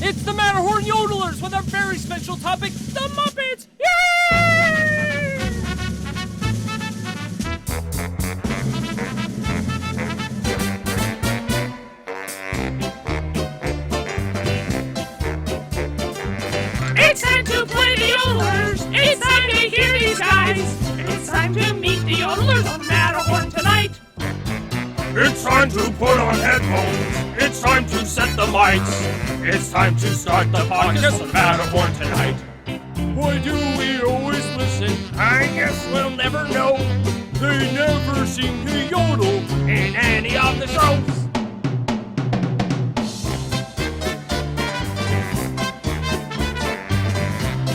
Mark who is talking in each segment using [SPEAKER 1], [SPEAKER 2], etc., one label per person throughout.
[SPEAKER 1] It's the Matterhorn Yodelers with our very special topic, the Muppets! Yay!
[SPEAKER 2] It's time to play the Yodelers! It's time to hear these guys! It's time to meet the Yodelers on Matterhorn tonight!
[SPEAKER 3] It's time to put on headphones. It's time to set the lights. It's time to start the podcast on Matterhorn tonight.
[SPEAKER 1] Why do we always listen?
[SPEAKER 3] I guess we'll never know.
[SPEAKER 1] They never seem to yodel
[SPEAKER 3] In any of the shows.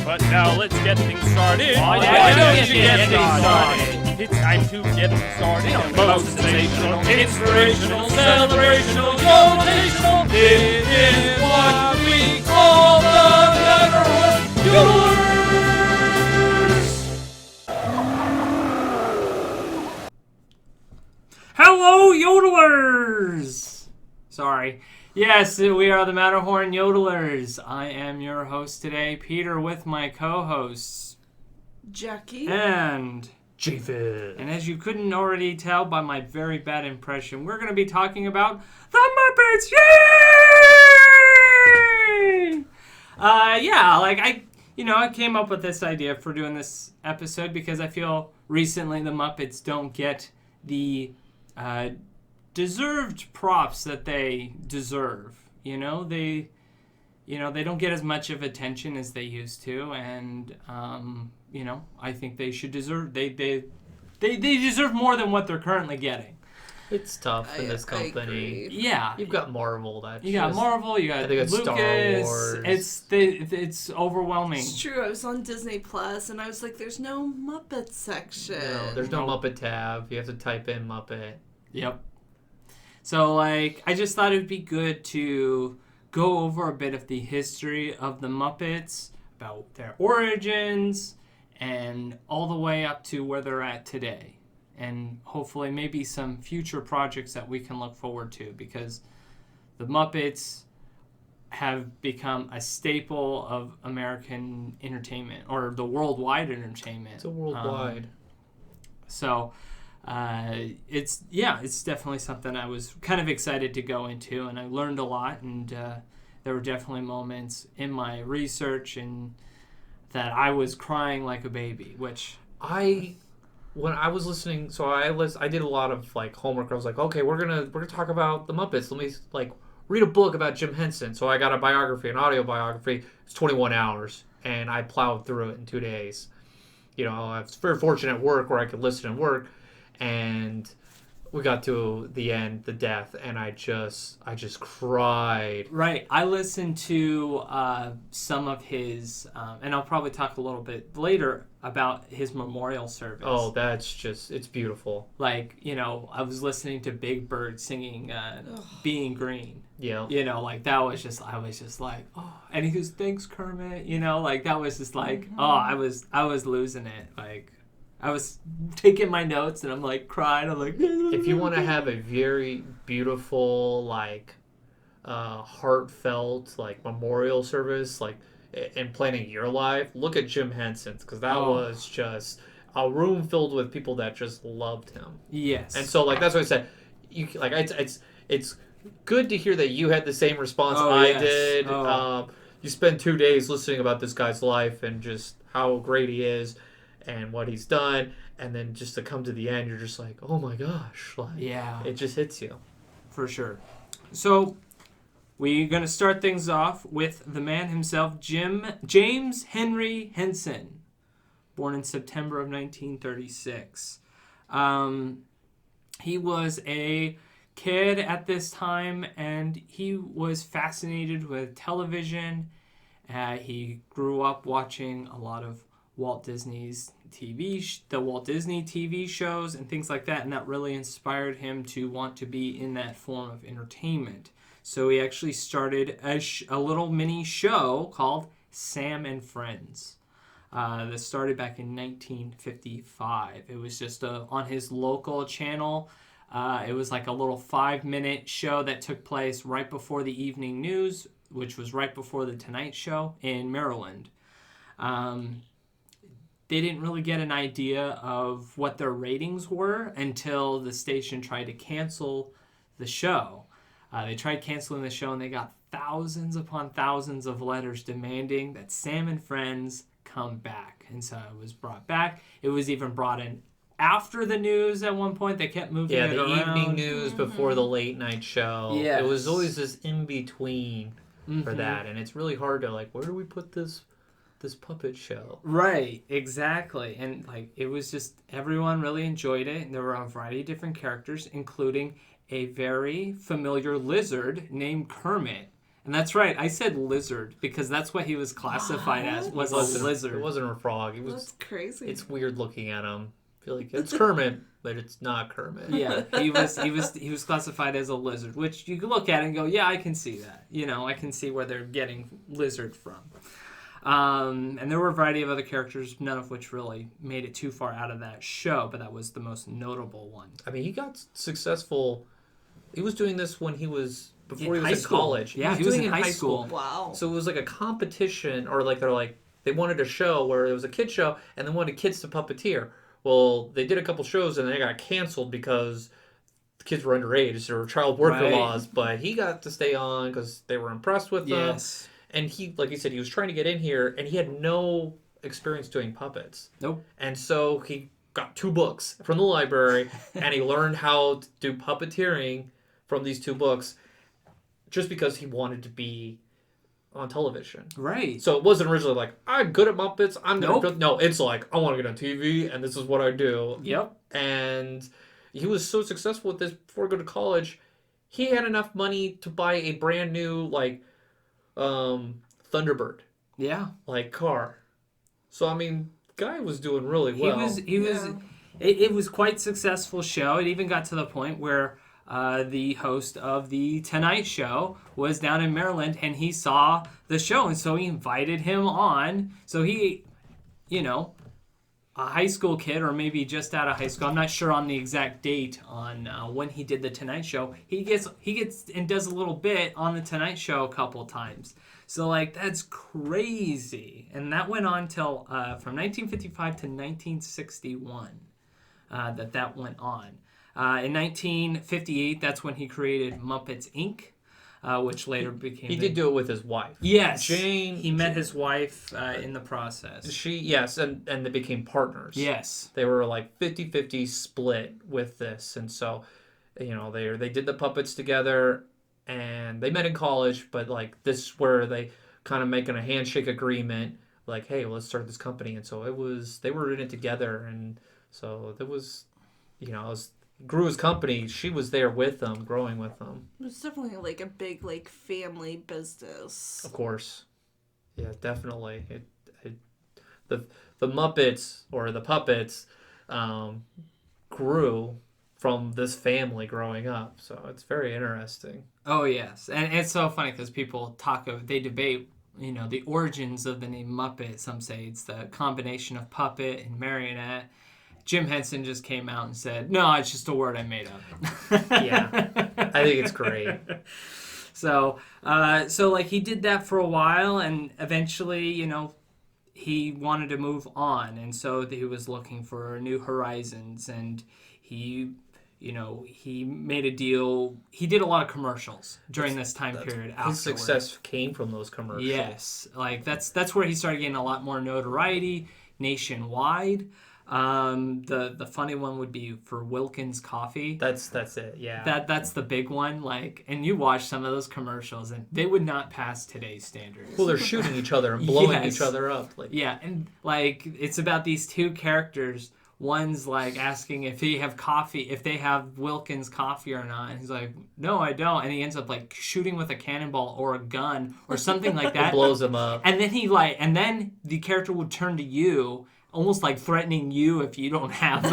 [SPEAKER 1] But now let's get things started.
[SPEAKER 3] Why
[SPEAKER 1] don't
[SPEAKER 3] you get things started?
[SPEAKER 1] It's time to get started on the most sensational,
[SPEAKER 3] Inspirational, celebrational, motivational.
[SPEAKER 1] It is what we call the Matterhorn Yodelers!
[SPEAKER 4] Hello, yodelers! Sorry. Yes, we are the Matterhorn Yodelers. I am your host today, Peter, with my co-hosts,
[SPEAKER 5] Jackie.
[SPEAKER 4] and...
[SPEAKER 3] Japheth.
[SPEAKER 4] And as you couldn't already tell by my very bad impression, we're going to be talking about the Muppets! Yay! I came up with this idea for doing this episode because I feel recently the Muppets don't get the deserved props that they deserve. They don't get as much of attention as they used to, and I think they should deserve they deserve more than what they're currently getting.
[SPEAKER 6] It's tough in this company.
[SPEAKER 4] Yeah,
[SPEAKER 6] You've got Marvel.
[SPEAKER 4] you got Marvel, you got
[SPEAKER 6] I think it's
[SPEAKER 4] Lucas.
[SPEAKER 6] Star Wars.
[SPEAKER 4] It's overwhelming.
[SPEAKER 5] It's true. I was on Disney Plus and I was like, "There's no Muppet section."
[SPEAKER 6] No, there's no Muppet tab. You have to type in Muppet.
[SPEAKER 4] Yep. So I just thought it would be good to go over a bit of the history of the Muppets, about their origins, and all the way up to where they're at today. And hopefully maybe some future projects that we can look forward to, because the Muppets have become a staple of American entertainment, or the worldwide entertainment.
[SPEAKER 6] It's a worldwide.
[SPEAKER 4] It's definitely something I was kind of excited to go into, and I learned a lot, and there were definitely moments in my research and that I was crying like a baby, which
[SPEAKER 6] When I was listening, I did a lot of homework. I was like, okay, we're gonna talk about the Muppets. Let me read a book about Jim Henson. So I got a biography, an audio biography. It's 21 hours, and I plowed through it in 2 days. I was very fortunate at work where I could listen and work, and we got to the end, the death, and I just cried.
[SPEAKER 4] Right. I listened to some of his, and I'll probably talk a little bit later about his memorial service.
[SPEAKER 6] Oh, it's beautiful.
[SPEAKER 4] I was listening to Big Bird singing Being Green.
[SPEAKER 6] Yeah.
[SPEAKER 4] That was just, I was just like, oh, and he goes, thanks, Kermit. That was just like, oh, I was losing it. I was taking my notes and I'm crying. I'm like,
[SPEAKER 6] if you want to have a very beautiful, heartfelt, memorial service, in planning your life, look at Jim Henson's, because that was just a room filled with people that just loved him.
[SPEAKER 4] Yes.
[SPEAKER 6] And so, that's what I said. It's good to hear that you had the same response did. You spend 2 days listening about this guy's life and just how great he is and what he's done, and then just to come to the end, you're just like, oh my gosh.
[SPEAKER 4] Yeah.
[SPEAKER 6] It just hits you.
[SPEAKER 4] For sure. So, we're going to start things off with the man himself, James Henry Henson, born in September of 1936. He was a kid at this time, and he was fascinated with television. He grew up watching a lot of Walt Disney's the Walt Disney TV shows and things like that, and that really inspired him to want to be in that form of entertainment. So he actually started a little mini show called Sam and Friends. That started back in 1955. It was just on his local channel. It was like a little 5-minute show that took place right before the evening news, which was right before the Tonight Show in Maryland. They didn't really get an idea of what their ratings were until the station tried to cancel the show. They tried canceling the show, and they got thousands upon thousands of letters demanding that Sam and Friends come back. And so it was brought back. It was even brought in after the news at one point. They kept moving it around.
[SPEAKER 6] Yeah, the evening news before the late night show.
[SPEAKER 4] Yes.
[SPEAKER 6] It was always this in-between for that. And it's really hard to, like, where do we put this puppet show?
[SPEAKER 4] Right, exactly. And, like, it was just, everyone really enjoyed it. And there were a variety of different characters, including a very familiar lizard named Kermit. And that's right, I said lizard because that's what he was classified as, was a lizard.
[SPEAKER 6] It wasn't a frog.
[SPEAKER 5] That's crazy.
[SPEAKER 6] It's weird looking at him. I feel like it's Kermit, but it's not Kermit.
[SPEAKER 4] Yeah, he was classified as a lizard, which you can look at it and go, yeah, I can see that. You know, I can see where they're getting lizard from. And there were a variety of other characters, none of which really made it too far out of that show, but that was the most notable one.
[SPEAKER 6] I mean, he got successful. He was doing this when he was before he was in
[SPEAKER 4] school.
[SPEAKER 6] college.
[SPEAKER 4] Yeah, he was in high school.
[SPEAKER 5] Wow.
[SPEAKER 6] So it was like a competition, or like they wanted a show where it was a kid show, and they wanted kids to puppeteer. Well, they did a couple shows and they got canceled because the kids were underage. There were child worker laws, but he got to stay on because they were impressed with him.
[SPEAKER 4] Yes.
[SPEAKER 6] And he, like you said, he was trying to get in here, and he had no experience doing puppets.
[SPEAKER 4] Nope.
[SPEAKER 6] And so he got 2 books from the library, and he learned how to do puppeteering from these 2 books just because he wanted to be on television.
[SPEAKER 4] Right.
[SPEAKER 6] So it wasn't originally like, I'm good at Muppets, I'm going to...
[SPEAKER 4] Nope.
[SPEAKER 6] No, it's like, I want to get on TV, and this is what I do.
[SPEAKER 4] Yep.
[SPEAKER 6] And he was so successful with this before going to college, he had enough money to buy a brand new, like, Thunderbird.
[SPEAKER 4] Yeah.
[SPEAKER 6] Like, car. So, I mean, guy was doing really well.
[SPEAKER 4] It was quite successful show. It even got to the point where the host of the Tonight Show was down in Maryland, and he saw the show, and so he invited him on. So he, you know, a high school kid, or maybe just out of high school, I'm not sure on the exact date on when he did the Tonight Show. He gets and does a little bit on the Tonight Show a couple times. So, like, that's crazy. And that went on till from 1955 to 1961 that went on. In 1958, that's when he created Muppets, Inc., which later became...
[SPEAKER 6] He did do it with his wife.
[SPEAKER 4] Yes.
[SPEAKER 6] Jane...
[SPEAKER 4] He met his wife in the process.
[SPEAKER 6] Yes, and they became partners.
[SPEAKER 4] Yes.
[SPEAKER 6] They were like 50-50 split with this. And so, you know, they did the puppets together, and they met in college, but, like, this is where they kind of making a handshake agreement, like, hey, well, let's start this company. And so they were in it together, and so there was, you know, grew his company. She was there with them, growing with them.
[SPEAKER 5] It was definitely like a big like family business.
[SPEAKER 6] Of course, yeah, definitely. The Muppets or the puppets grew from this family growing up, so it's very interesting.
[SPEAKER 4] Oh yes, and it's so funny because people they debate, you know, the origins of the name Muppet. Some say it's the combination of puppet and marionette. Jim Henson just came out and said, no, it's just a word I made up.
[SPEAKER 6] Yeah, I think it's great.
[SPEAKER 4] So like he did that for a while, and eventually, you know, he wanted to move on, and so he was looking for new horizons, and he made a deal. He did a lot of commercials during this time period.
[SPEAKER 6] His success came from those commercials.
[SPEAKER 4] Yes, like that's where he started getting a lot more notoriety nationwide. The funny one would be for Wilkins Coffee.
[SPEAKER 6] That's it. Yeah.
[SPEAKER 4] That's the big one. Like, and you watch some of those commercials, and they would not pass today's standards.
[SPEAKER 6] Well, they're shooting each other and blowing
[SPEAKER 4] Yes.
[SPEAKER 6] each other up. Like,
[SPEAKER 4] yeah, and like it's about these 2 characters. One's like asking if they have Wilkins coffee or not, and he's like, no, I don't, and he ends up like shooting with a cannonball or a gun or something like that.
[SPEAKER 6] blows him up.
[SPEAKER 4] And then then the character would turn to you, almost like threatening you if you don't have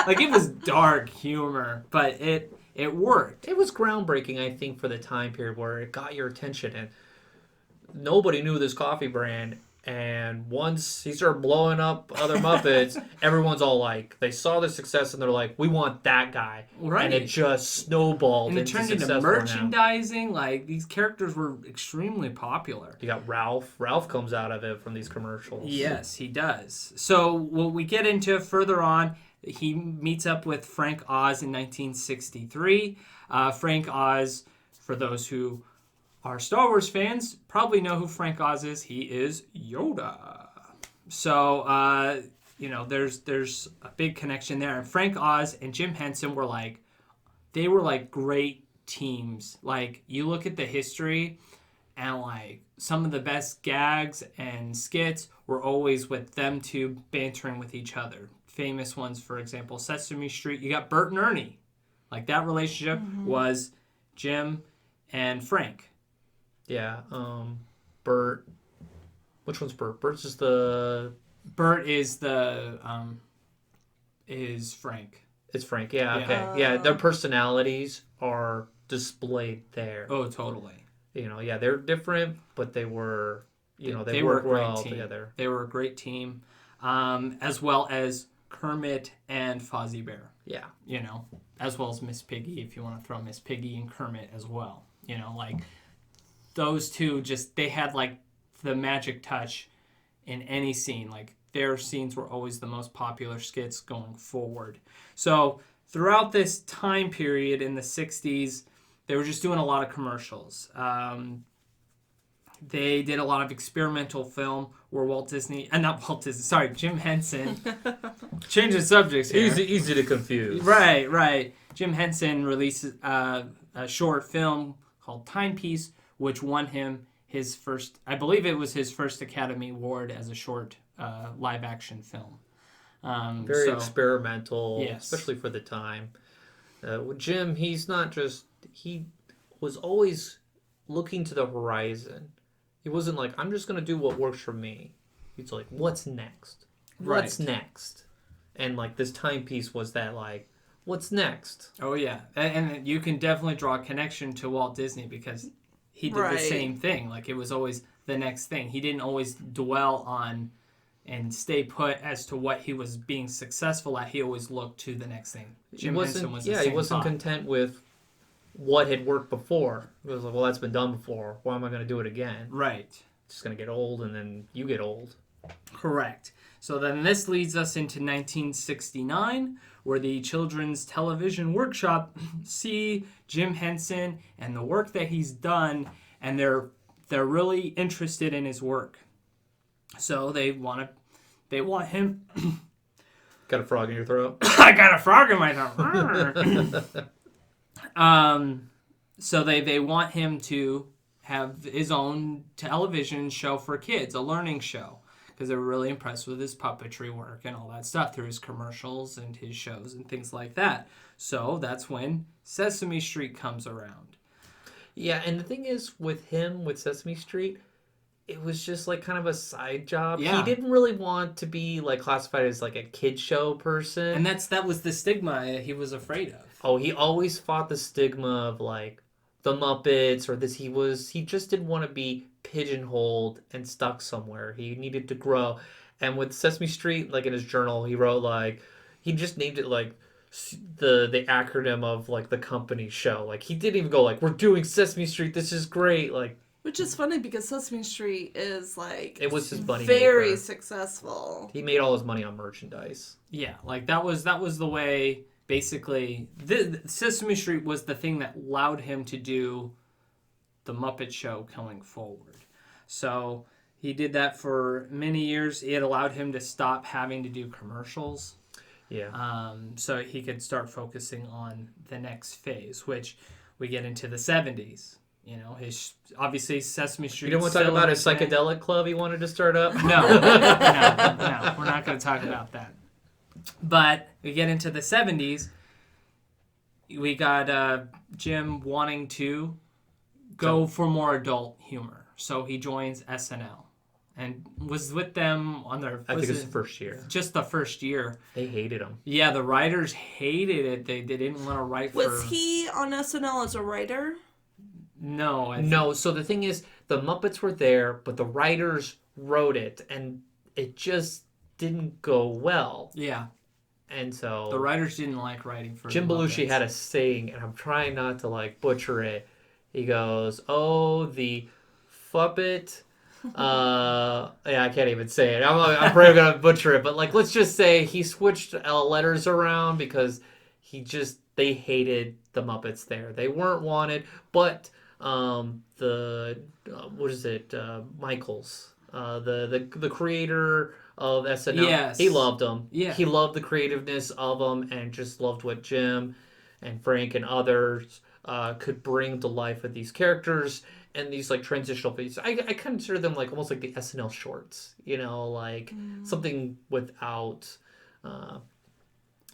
[SPEAKER 4] like it was dark humor, but it worked.
[SPEAKER 6] It was groundbreaking, I think, for the time period where it got your attention, and nobody knew this coffee brand, And once he started blowing up other Muppets, everyone's all like, they saw the success and they're like, we want that guy.
[SPEAKER 4] Right.
[SPEAKER 6] And it just snowballed
[SPEAKER 4] And it
[SPEAKER 6] into
[SPEAKER 4] turned into
[SPEAKER 6] success for him.
[SPEAKER 4] merchandising. Like, these characters were extremely popular.
[SPEAKER 6] You got Ralph. Ralph comes out of it from these commercials.
[SPEAKER 4] Yes, he does. So what we get into further on, he meets up with Frank Oz in 1963. Frank Oz, for those who are Star Wars fans, probably know who Frank Oz is. He is Yoda. So, there's a big connection there. And Frank Oz and Jim Henson were like great teams. Like, you look at the history, and like some of the best gags and skits were always with them two bantering with each other. Famous ones, for example, Sesame Street. You got Bert and Ernie. Like, that relationship was Jim and Frank.
[SPEAKER 6] Yeah. Bert. Which one's Bert? Bert is Frank. It's Frank. Yeah. Okay. Yeah. Their personalities are displayed there.
[SPEAKER 4] Oh, totally.
[SPEAKER 6] They're different, but they were, they
[SPEAKER 4] were
[SPEAKER 6] work
[SPEAKER 4] a great
[SPEAKER 6] well
[SPEAKER 4] team.
[SPEAKER 6] together.
[SPEAKER 4] They were a great team, as well as Kermit and Fozzie Bear.
[SPEAKER 6] Yeah.
[SPEAKER 4] As well as Miss Piggy, if you want to throw Miss Piggy and Kermit as well. Like, those two they had like the magic touch in any scene. Like, their scenes were always the most popular skits going forward. So throughout this time period in the 60s, they were just doing a lot of commercials. They did a lot of experimental film where Jim Henson. Changing subjects here.
[SPEAKER 6] Easy to confuse.
[SPEAKER 4] Right. Jim Henson releases a short film called Timepiece, which won him his first, I believe it was his first Academy Award as a short live-action film.
[SPEAKER 6] Very experimental,
[SPEAKER 4] yes.
[SPEAKER 6] Especially for the time. Jim, he was always looking to the horizon. He wasn't like, I'm just going to do what works for me. He's like, what's next? What's next? And like, this timepiece was that, like, what's next?
[SPEAKER 4] Oh, yeah. And you can definitely draw a connection to Walt Disney because he did the same thing. Like, it was always the next thing. He didn't always dwell on and stay put as to what he was being successful at. He always looked to the next thing. Jim Henson was the same
[SPEAKER 6] he wasn't content with what had worked before. It was like, well, that's been done before. Why am I going to do it again?
[SPEAKER 4] Right.
[SPEAKER 6] It's just going to get old, and then you get old.
[SPEAKER 4] Correct. So then this leads us into 1969, where the Children's Television Workshop see Jim Henson and the work that he's done, and they're really interested in his work. So they want him.
[SPEAKER 6] Got a frog in your throat?
[SPEAKER 4] I got a frog in my throat. So they want him to have his own television show for kids, a learning show, because they were really impressed with his puppetry work and all that stuff through his commercials and his shows and things like that. So that's when Sesame Street comes around.
[SPEAKER 6] Yeah, and the thing is with Sesame Street, it was just like kind of a side job.
[SPEAKER 4] Yeah.
[SPEAKER 6] He didn't really want to be like classified as like a kid show person.
[SPEAKER 4] And that was the stigma he was afraid of.
[SPEAKER 6] Oh, he always fought the stigma of like the Muppets or this. He just didn't want to be pigeonholed and stuck somewhere. He needed to grow. And with Sesame Street, like in his journal, he wrote like, he just named it like the acronym of like the company show. Like, he didn't even go like, we're doing Sesame Street, this is great. Like,
[SPEAKER 5] which is funny because Sesame Street is like,
[SPEAKER 6] it was his money
[SPEAKER 5] very
[SPEAKER 6] maker.
[SPEAKER 5] Successful.
[SPEAKER 6] He made all his money on merchandise.
[SPEAKER 4] Yeah, like that was the way. Basically, Sesame Street was the thing that allowed him to do the Muppet Show going forward. So he did that for many years. It allowed him to stop having to do commercials.
[SPEAKER 6] Yeah.
[SPEAKER 4] So he could start focusing on the next phase, which we get into the 70s. Obviously Sesame Street.
[SPEAKER 6] You don't want to talk about his psychedelic club he wanted to start up?
[SPEAKER 4] No, we're not going to talk about that. But we get into the 70s. We got Jim wanting to go for more adult humor. So he joins SNL and was with them on their...
[SPEAKER 6] I think it's the first year.
[SPEAKER 4] Just the first year.
[SPEAKER 6] They hated him.
[SPEAKER 4] Yeah, the writers hated it. They didn't want to write for...
[SPEAKER 5] Was he on SNL as a writer?
[SPEAKER 4] No.
[SPEAKER 6] No, so the thing is, the Muppets were there, but the writers wrote it, and it just didn't go well.
[SPEAKER 4] Yeah.
[SPEAKER 6] And so
[SPEAKER 4] The writers didn't like writing for
[SPEAKER 6] Jim
[SPEAKER 4] the
[SPEAKER 6] Belushi
[SPEAKER 4] Muppets.
[SPEAKER 6] had a saying, and I'm trying not to like butcher it. He goes, "Oh, the Fuppet." Yeah, I can't even say it. I'm probably gonna butcher it, but like, let's just say he switched letters around because they hated the Muppets there. They weren't wanted, but the what is it? Michaels, the creator of SNL.
[SPEAKER 4] Yes.
[SPEAKER 6] He loved them.
[SPEAKER 4] Yeah.
[SPEAKER 6] He loved the creativeness of them and just loved what Jim and Frank and others could bring to life with these characters and these like transitional phases. I consider them like almost like the SNL shorts, like something without.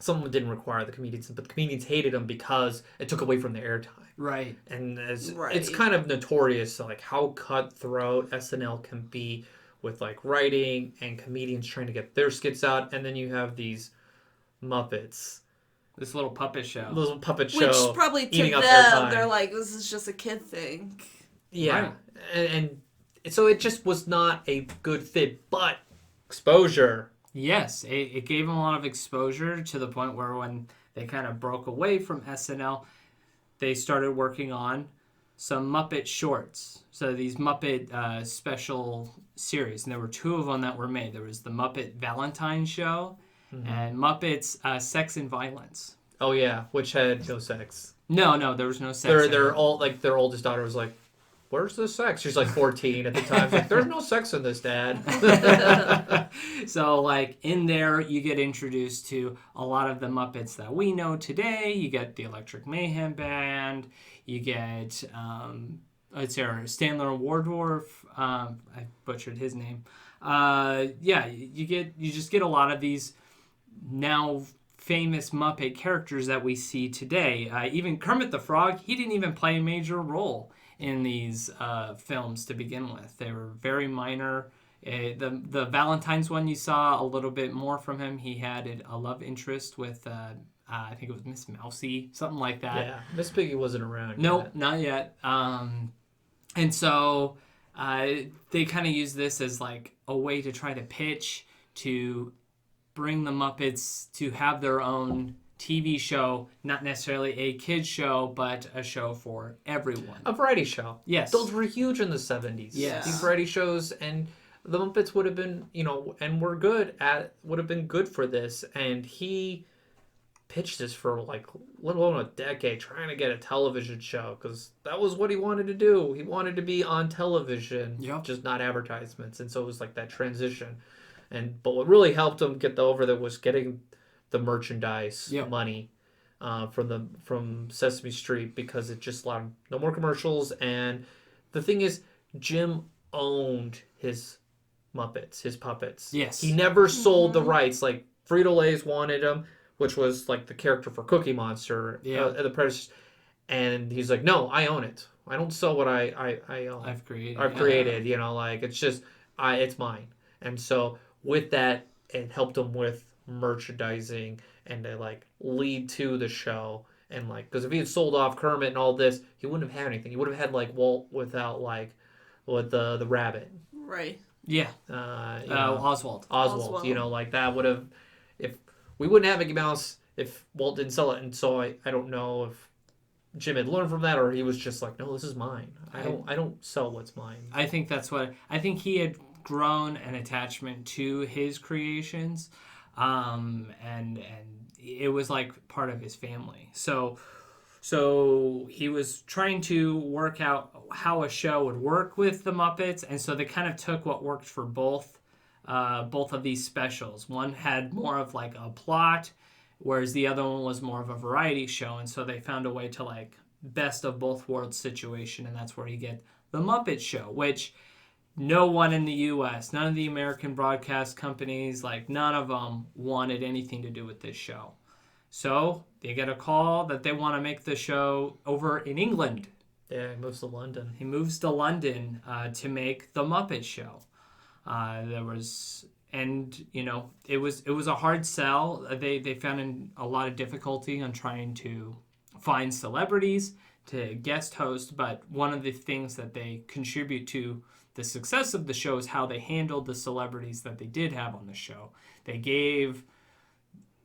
[SPEAKER 6] Someone didn't require the comedians, but the comedians hated them because it took away from their airtime.
[SPEAKER 4] Right.
[SPEAKER 6] And
[SPEAKER 5] Right.
[SPEAKER 6] it's kind of notorious, like how cutthroat SNL can be with like writing and comedians trying to get their skits out, and then you have these Muppets,
[SPEAKER 4] This little puppet show.
[SPEAKER 6] little puppet show,
[SPEAKER 5] Which probably to
[SPEAKER 6] eating up their
[SPEAKER 5] them,
[SPEAKER 6] time.
[SPEAKER 5] they're like, this is just a kid thing.
[SPEAKER 6] Yeah,
[SPEAKER 4] Right.
[SPEAKER 6] and so it just was not a good fit, but exposure.
[SPEAKER 4] Yes, it gave them a lot of exposure to the point where when they kind of broke away from SNL, they started working on some Muppet shorts. So these Muppet special series, and there were 2 of them that were made. There was the Muppet Valentine Show and Muppets Sex and Violence.
[SPEAKER 6] Oh yeah, which had no sex.
[SPEAKER 4] No, there was no sex. in
[SPEAKER 6] They're
[SPEAKER 4] it.
[SPEAKER 6] all like their oldest daughter was like, "Where's the sex?" She's like 14 at the time. She's like, "There's no sex in this, Dad."
[SPEAKER 4] So, like, in there, you get introduced to a lot of the Muppets that we know today. You get the Electric Mayhem Band. You get, let's see, Stanley Wardorf. I butchered his name. Yeah, you just get a lot of these now famous Muppet characters that we see today. Even Kermit the Frog, he didn't even play a major role in these films to begin with. They were very minor. The Valentine's one, you saw a little bit more from him. He had a love interest with, I think it was Miss Mousy, something like that.
[SPEAKER 6] Yeah, Miss Piggy wasn't around.
[SPEAKER 4] Nope,
[SPEAKER 6] yet.
[SPEAKER 4] not yet. And so they kind of use this as like a way to try to pitch to bring the Muppets to have their own TV show, not necessarily a kid's show, but a show for everyone.
[SPEAKER 6] A variety show.
[SPEAKER 4] Yes.
[SPEAKER 6] Those were huge in the 70s.
[SPEAKER 4] Yes.
[SPEAKER 6] These variety shows, and the Muppets would have been, and would have been good for this. And he pitched this for like, let alone a decade, trying to get a television show, because that was what he wanted to do. He wanted to be on television,
[SPEAKER 4] Yep.
[SPEAKER 6] just not advertisements. And so it was like that transition. But what really helped him get over that was getting the merchandise
[SPEAKER 4] Yep.
[SPEAKER 6] money from Sesame Street, because it just allowed him no more commercials. And the thing is, Jim owned his Muppets, his puppets.
[SPEAKER 4] Yes.
[SPEAKER 6] He never sold the rights. Like Frito-Lay's wanted him, which was like the character for Cookie Monster,
[SPEAKER 4] Yeah.
[SPEAKER 6] the Predators. And he's like, no, I own it. I don't sell what I own.
[SPEAKER 4] I've created.
[SPEAKER 6] I've created, like it's just it's mine. And so with that, it helped him with merchandising and to like lead to the show. And like, because if he had sold off Kermit and all this, he wouldn't have had anything. He would have had like Walt without like with the rabbit.
[SPEAKER 5] Right.
[SPEAKER 4] Yeah.
[SPEAKER 6] Oswald.
[SPEAKER 5] Oswald.
[SPEAKER 6] Like that would have, if we wouldn't have Mickey Mouse if Walt didn't sell it. And so I don't know if Jim had learned from that, or he was just like, no, this is mine. I don't sell what's mine.
[SPEAKER 4] I think I think he had grown an attachment to his creations, and it was like part of his family. So he was trying to work out how a show would work with the Muppets, and so they kind of took what worked for both of these specials. One had more of like a plot, whereas the other one was more of a variety show, and so they found a way to like best of both worlds situation, and that's where you get the Muppet Show, which no one in the U.S., none of the American broadcast companies, like none of them wanted anything to do with this show. So they get a call that they want to make the show over in England.
[SPEAKER 6] Yeah, he moves to London.
[SPEAKER 4] He moves to London to make the Muppet Show. It was a hard sell. They found a lot of difficulty on trying to find celebrities to guest host, but one of the things that they contribute to the success of the show is how they handled the celebrities that they did have on the show. They gave,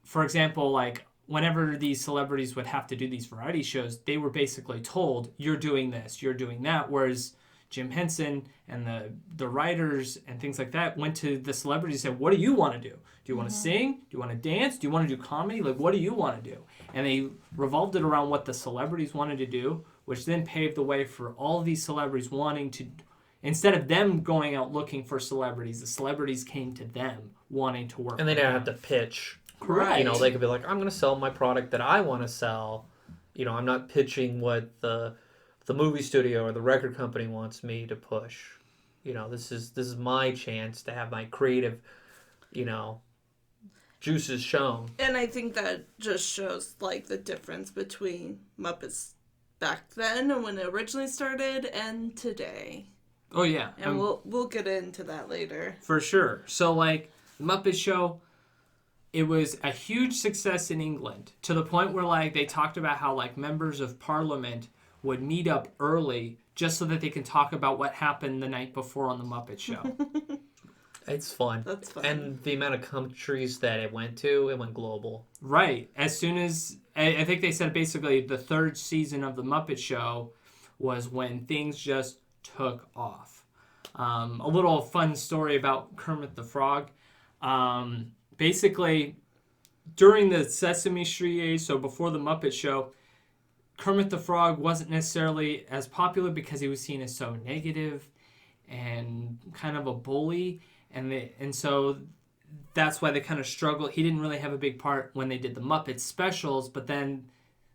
[SPEAKER 4] for example, like whenever these celebrities would have to do these variety shows, they were basically told, you're doing this, you're doing that, whereas Jim Henson and the writers and things like that went to the celebrities and said, what do you want to do? Do you want to sing? Do you want to dance? Do you want to do comedy? Like, what do you want to do? And they revolved it around what the celebrities wanted to do, which then paved the way for all of these celebrities wanting to, instead of them going out looking for celebrities, the celebrities came to them wanting to work
[SPEAKER 6] And they
[SPEAKER 4] with
[SPEAKER 6] didn't
[SPEAKER 4] them.
[SPEAKER 6] have to pitch.
[SPEAKER 4] Correct.
[SPEAKER 6] You know, they could be like, I'm going to sell my product that I want to sell. You know, I'm not pitching what the movie studio or the record company wants me to push. You know, this is my chance to have my creative, you know, juices shown.
[SPEAKER 5] And I think that just shows like the difference between Muppets back then and when it originally started and today.
[SPEAKER 4] Oh, yeah.
[SPEAKER 5] And we'll get into that later.
[SPEAKER 4] For sure. So, like, the Muppet Show, it was a huge success in England to the point where, like, they talked about how, like, members of Parliament would meet up early just so that they can talk about what happened the night before on the Muppet Show.
[SPEAKER 6] It's fun.
[SPEAKER 5] That's fun.
[SPEAKER 6] And the amount of countries that it went global.
[SPEAKER 4] Right. As soon as, I think they said basically the third season of the Muppet Show was when things just took off. A little fun story about Kermit the Frog. Basically, during the Sesame Street age, so before the Muppet Show, Kermit the Frog wasn't necessarily as popular because he was seen as so negative and kind of a bully. And so that's why they kind of struggled. He didn't really have a big part when they did the Muppet specials, but then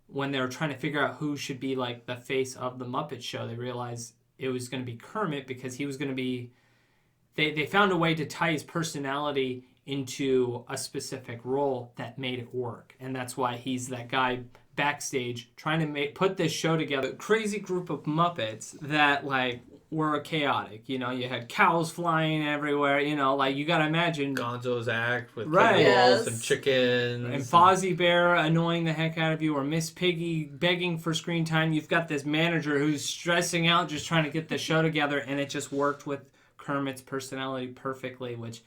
[SPEAKER 4] when they were trying to figure out who should be like the face of the Muppet Show, they realized it was going to be Kermit because he was going to be... They found a way to tie his personality into a specific role that made it work. And that's why he's that guy backstage trying to put this show together. Crazy group of Muppets that like were chaotic. You know, you had cows flying everywhere. You know, like you got to imagine...
[SPEAKER 6] Gonzo's act with
[SPEAKER 4] Right.
[SPEAKER 6] cannibals
[SPEAKER 5] Yes.
[SPEAKER 6] and chickens.
[SPEAKER 4] And Fozzie Bear annoying the heck out of you, or Miss Piggy begging for screen time. You've got this manager who's stressing out just trying to get the show together, and it just worked with Kermit's personality perfectly, which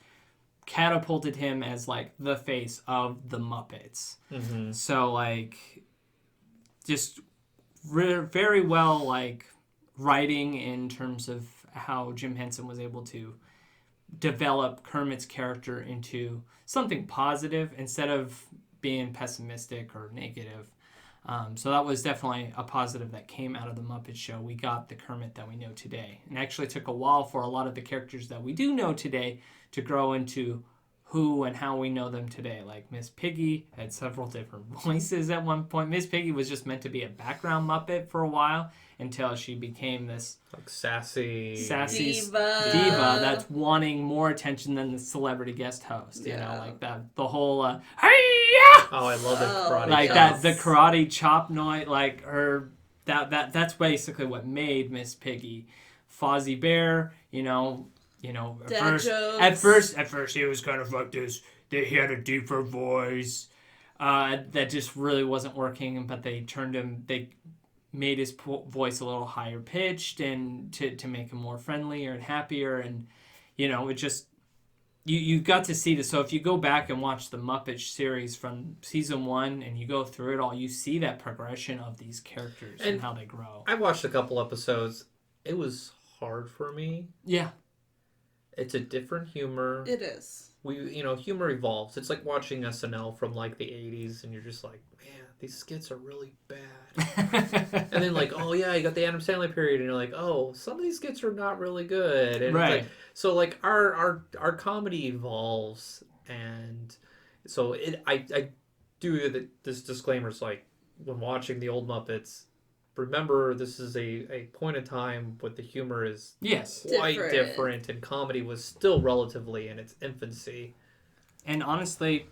[SPEAKER 4] catapulted him as like the face of the Muppets.
[SPEAKER 6] Mm-hmm.
[SPEAKER 4] So like, just very well like writing in terms of how Jim Henson was able to develop Kermit's character into something positive instead of being pessimistic or negative. So that was definitely a positive that came out of the Muppet Show. We got the Kermit that we know today. And it actually took a while for a lot of the characters that we do know today to grow into who and how we know them today. Like Miss Piggy had several different voices at one point. Miss Piggy was just meant to be a background Muppet for a while until she became this
[SPEAKER 6] Like sassy
[SPEAKER 4] diva that's wanting more attention than the celebrity guest host. You know,
[SPEAKER 5] Yeah.
[SPEAKER 4] like the whole hey
[SPEAKER 6] Oh, I love it. Karate
[SPEAKER 4] like
[SPEAKER 6] chops.
[SPEAKER 4] that the karate chop noise, like her that's basically what made Miss Piggy. Fozzie Bear, you know,
[SPEAKER 5] Dad jokes.
[SPEAKER 4] at first he was kind of like this. He had a deeper voice that just really wasn't working, but they made his voice a little higher pitched and to make him more friendlier and happier, and you know, it just you got to see this. So if you go back and watch the Muppet series from season 1 and you go through it all, you see that progression of these characters and how they grow.
[SPEAKER 6] I watched a couple episodes. It was hard for me.
[SPEAKER 4] Yeah.
[SPEAKER 6] It's a different humor.
[SPEAKER 5] It is.
[SPEAKER 6] Humor evolves. It's like watching SNL from like the 80s and you're just like, man, these skits are really bad. And then like, oh yeah, you got the Adam Sandler period and you're like, oh, some of these skits are not really good. And
[SPEAKER 4] Right.
[SPEAKER 6] It's like, so like our comedy evolves, and so I do this disclaimer's like when watching the old Muppets, remember this is a point in time when the humor is
[SPEAKER 4] Yes.
[SPEAKER 6] quite different and comedy was still relatively in its infancy.
[SPEAKER 4] And honestly,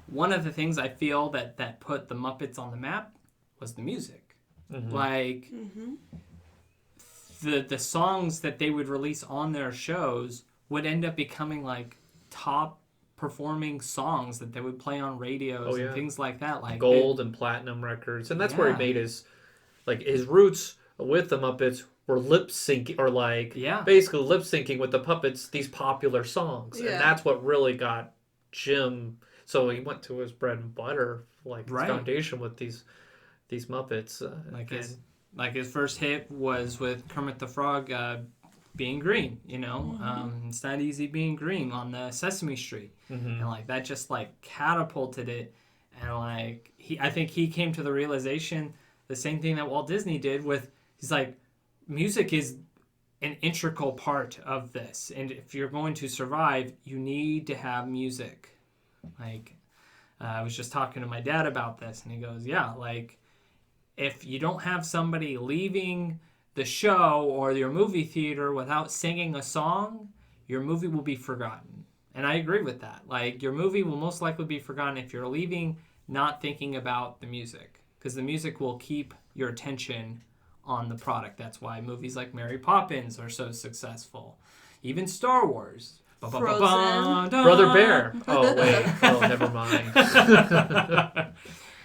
[SPEAKER 4] one of the things I feel that put the Muppets on the map was the music.
[SPEAKER 6] Mm-hmm.
[SPEAKER 4] Like, the songs that they would release on their shows would end up becoming, like, top performing songs that they would play on radios and things like that. Like
[SPEAKER 6] Gold and platinum records. And that's where he made his like his roots with the Muppets were lip syncing or like basically lip syncing with the puppets these popular songs, and that's what really got Jim. So he went to his bread and butter, like his foundation with these Muppets.
[SPEAKER 4] His first hit was with Kermit the Frog, being green. It's not easy being green on the Sesame Street, and like that just like catapulted it, and like I think he came to the realization the same thing that Walt Disney did with. He's like, music is an integral part of this, and if you're going to survive, you need to have music. Like, I was just talking to my dad about this, and he goes, yeah, like, if you don't have somebody leaving the show or your movie theater without singing a song, your movie will be forgotten. And I agree with that. Like, your movie will most likely be forgotten if you're leaving not thinking about the music, because the music will keep your attention on the product. That's why movies like Mary Poppins are so successful. Even Star Wars.
[SPEAKER 5] Frozen.
[SPEAKER 6] Brother Bear. Oh, wait. Oh, never mind.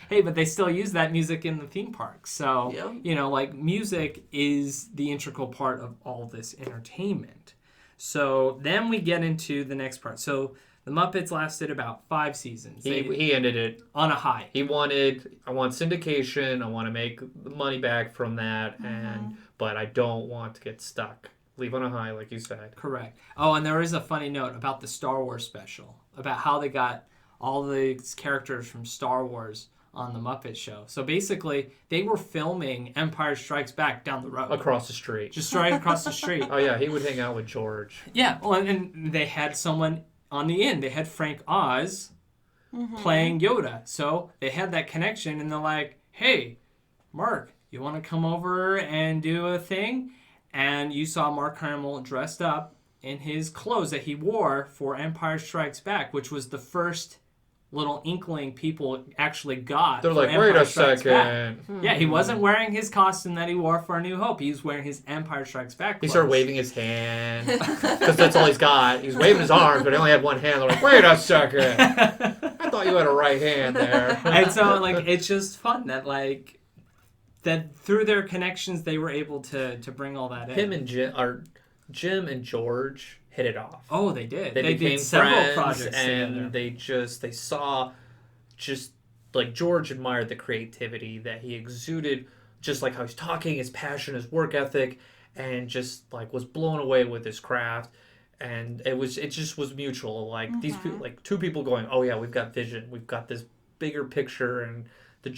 [SPEAKER 4] Hey, but they still use that music in the theme park. So, like, music is the integral part of all this entertainment. So then we get into the next part. So the Muppets lasted about 5 seasons.
[SPEAKER 6] He ended it
[SPEAKER 4] on a high.
[SPEAKER 6] I want syndication. I want to make the money back from that, but I don't want to get stuck. Leave on a high, like you said.
[SPEAKER 4] Correct. Oh, and there is a funny note about the Star Wars special, about how they got all these characters from Star Wars on the Muppet Show. So basically, they were filming Empire Strikes Back down the road.
[SPEAKER 6] Across the street.
[SPEAKER 4] Just right across the street.
[SPEAKER 6] Oh, yeah, he would hang out with George.
[SPEAKER 4] Yeah, well, and they had someone on the end. They had Frank Oz playing Yoda. So they had that connection, and they're like, hey, Mark, you want to come over and do a thing? And you saw Mark Hamill dressed up in his clothes that he wore for Empire Strikes Back, which was the first little inkling people actually got.
[SPEAKER 6] They're like, wait a second.
[SPEAKER 4] Yeah, he wasn't wearing his costume that he wore for A New Hope. He was wearing his Empire Strikes Back clothes.
[SPEAKER 6] He started waving his hand, because that's all he's got. He's waving his arms, but he only had one hand. They're like, wait a second. I thought you had a right hand there.
[SPEAKER 4] And so, like, it's just fun that, like, that through their connections, they were able to bring all that in.
[SPEAKER 6] Jim and George hit it off.
[SPEAKER 4] Oh, they did.
[SPEAKER 6] They became
[SPEAKER 4] did several
[SPEAKER 6] friends,
[SPEAKER 4] projects
[SPEAKER 6] and
[SPEAKER 4] together.
[SPEAKER 6] they saw like George admired the creativity that he exuded, just like how he's talking, his passion, his work ethic, and just like was blown away with his craft. And it just was mutual. Like these people, like two people going, oh yeah, we've got vision, we've got this bigger picture, and the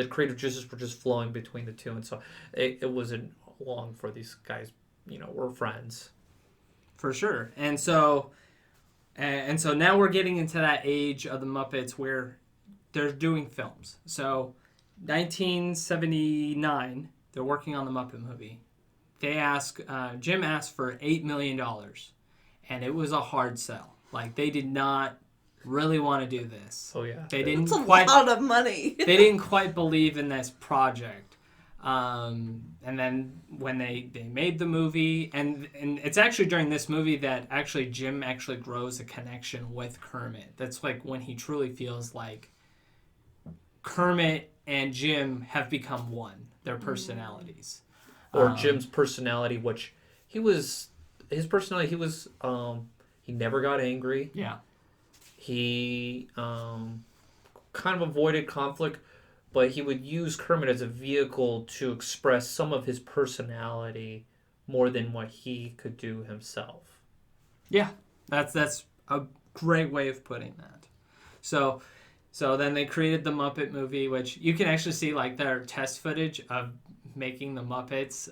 [SPEAKER 6] creative juices were just flowing between the two. And so it wasn't long for these guys, were friends.
[SPEAKER 4] For sure. And so now we're getting into that age of the Muppets where they're doing films. So 1979, they're working on the Muppet movie. Jim asked for $8 million, and it was a hard sell. Like, they did not really want to do this.
[SPEAKER 6] Oh, yeah.
[SPEAKER 5] It's a lot of money.
[SPEAKER 4] They didn't quite believe in this project. And then when they made the movie, and it's actually during this movie that actually Jim actually grows a connection with Kermit. That's like when he truly feels like Kermit and Jim have become one, their personalities.
[SPEAKER 6] Or Jim's personality, which he never got angry.
[SPEAKER 4] Yeah.
[SPEAKER 6] He kind of avoided conflict, but he would use Kermit as a vehicle to express some of his personality more than what he could do himself.
[SPEAKER 4] Yeah, that's a great way of putting that. So then they created the Muppet movie, which you can actually see like their test footage of making the Muppets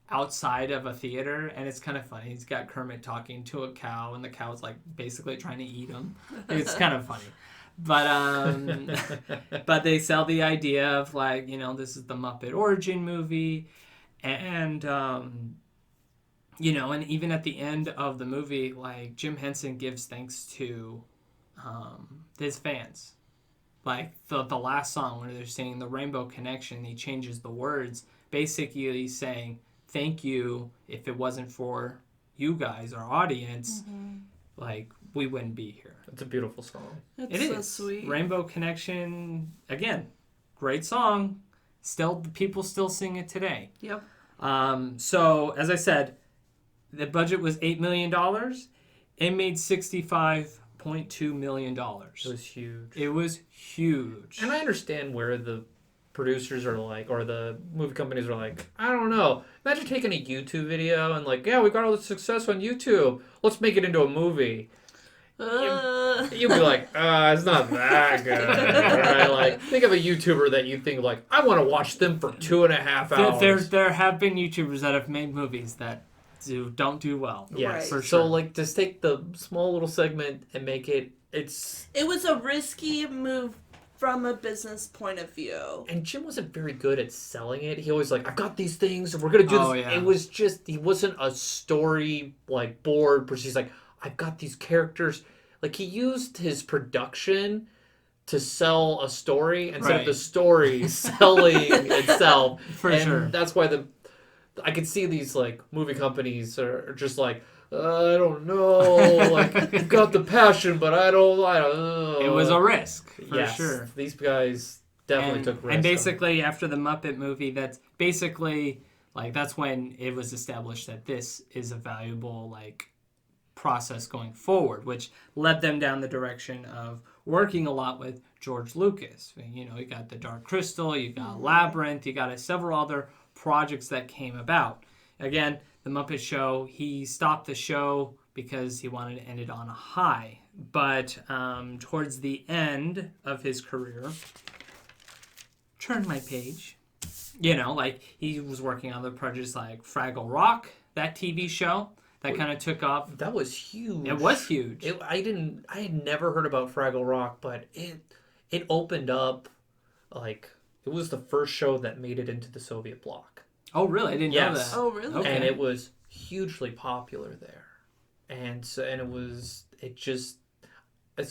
[SPEAKER 4] outside of a theater, and it's kind of funny. He's got Kermit talking to a cow, and the cow's like basically trying to eat him. It's kind of funny. But they sell the idea of like, this is the Muppet origin movie, and and even at the end of the movie, like Jim Henson gives thanks to his fans. Like the last song where they're singing the Rainbow Connection, he changes the words. Basically, he's saying, thank you. If it wasn't for you guys, our audience, like we wouldn't be here.
[SPEAKER 6] It's a beautiful song.
[SPEAKER 5] It's so sweet.
[SPEAKER 4] Rainbow Connection, again, great song. Still, people still sing it today.
[SPEAKER 5] Yep.
[SPEAKER 4] So, as I said, the budget was $8 million. It made $65.2 million.
[SPEAKER 6] It was huge.
[SPEAKER 4] It was huge.
[SPEAKER 6] And I understand where the producers are like, or the movie companies are like, I don't know. Imagine taking a YouTube video and like, yeah, we got all this success on YouTube. Let's make it into a movie. You'd be like, it's not that good. Right? Like, think of a YouTuber that you think like, I want to watch them for 2.5 hours.
[SPEAKER 4] There have been YouTubers that have made movies that don't do well.
[SPEAKER 6] Yes,
[SPEAKER 5] Right.
[SPEAKER 6] for sure. So like, just take the small little segment and make it.
[SPEAKER 5] It was a risky move from a business point of view.
[SPEAKER 6] And Jim wasn't very good at selling it. He always like, I've got these things, and we're gonna do this.
[SPEAKER 4] Yeah.
[SPEAKER 6] It was just he wasn't a story like board, but he's like, I've got these characters. Like he used his production to sell a story instead of the story selling itself.
[SPEAKER 4] For sure.
[SPEAKER 6] That's why I could see these like movie companies are just like, I don't know, like I've got the passion, but I don't know.
[SPEAKER 4] It was a risk, for sure.
[SPEAKER 6] These guys definitely took risks.
[SPEAKER 4] And basically, after the Muppet movie, that's basically like that's when it was established that this is a valuable like process going forward, which led them down the direction of working a lot with George Lucas. You know, you got the Dark Crystal, you got Labyrinth, you got several other projects that came about. Again, the Muppet Show, he stopped the show because he wanted to end it on a high. But towards the end of his career, turn my page, you know, like he was working on other projects like Fraggle Rock, that TV show that kind of took off.
[SPEAKER 6] That was huge.
[SPEAKER 4] It was huge.
[SPEAKER 6] I had never heard about Fraggle Rock, but it opened up, like, it was the first show that made it into the Soviet bloc.
[SPEAKER 4] Oh, really? I didn't know that.
[SPEAKER 5] Oh, really?
[SPEAKER 4] Okay.
[SPEAKER 6] And it was hugely popular there. It's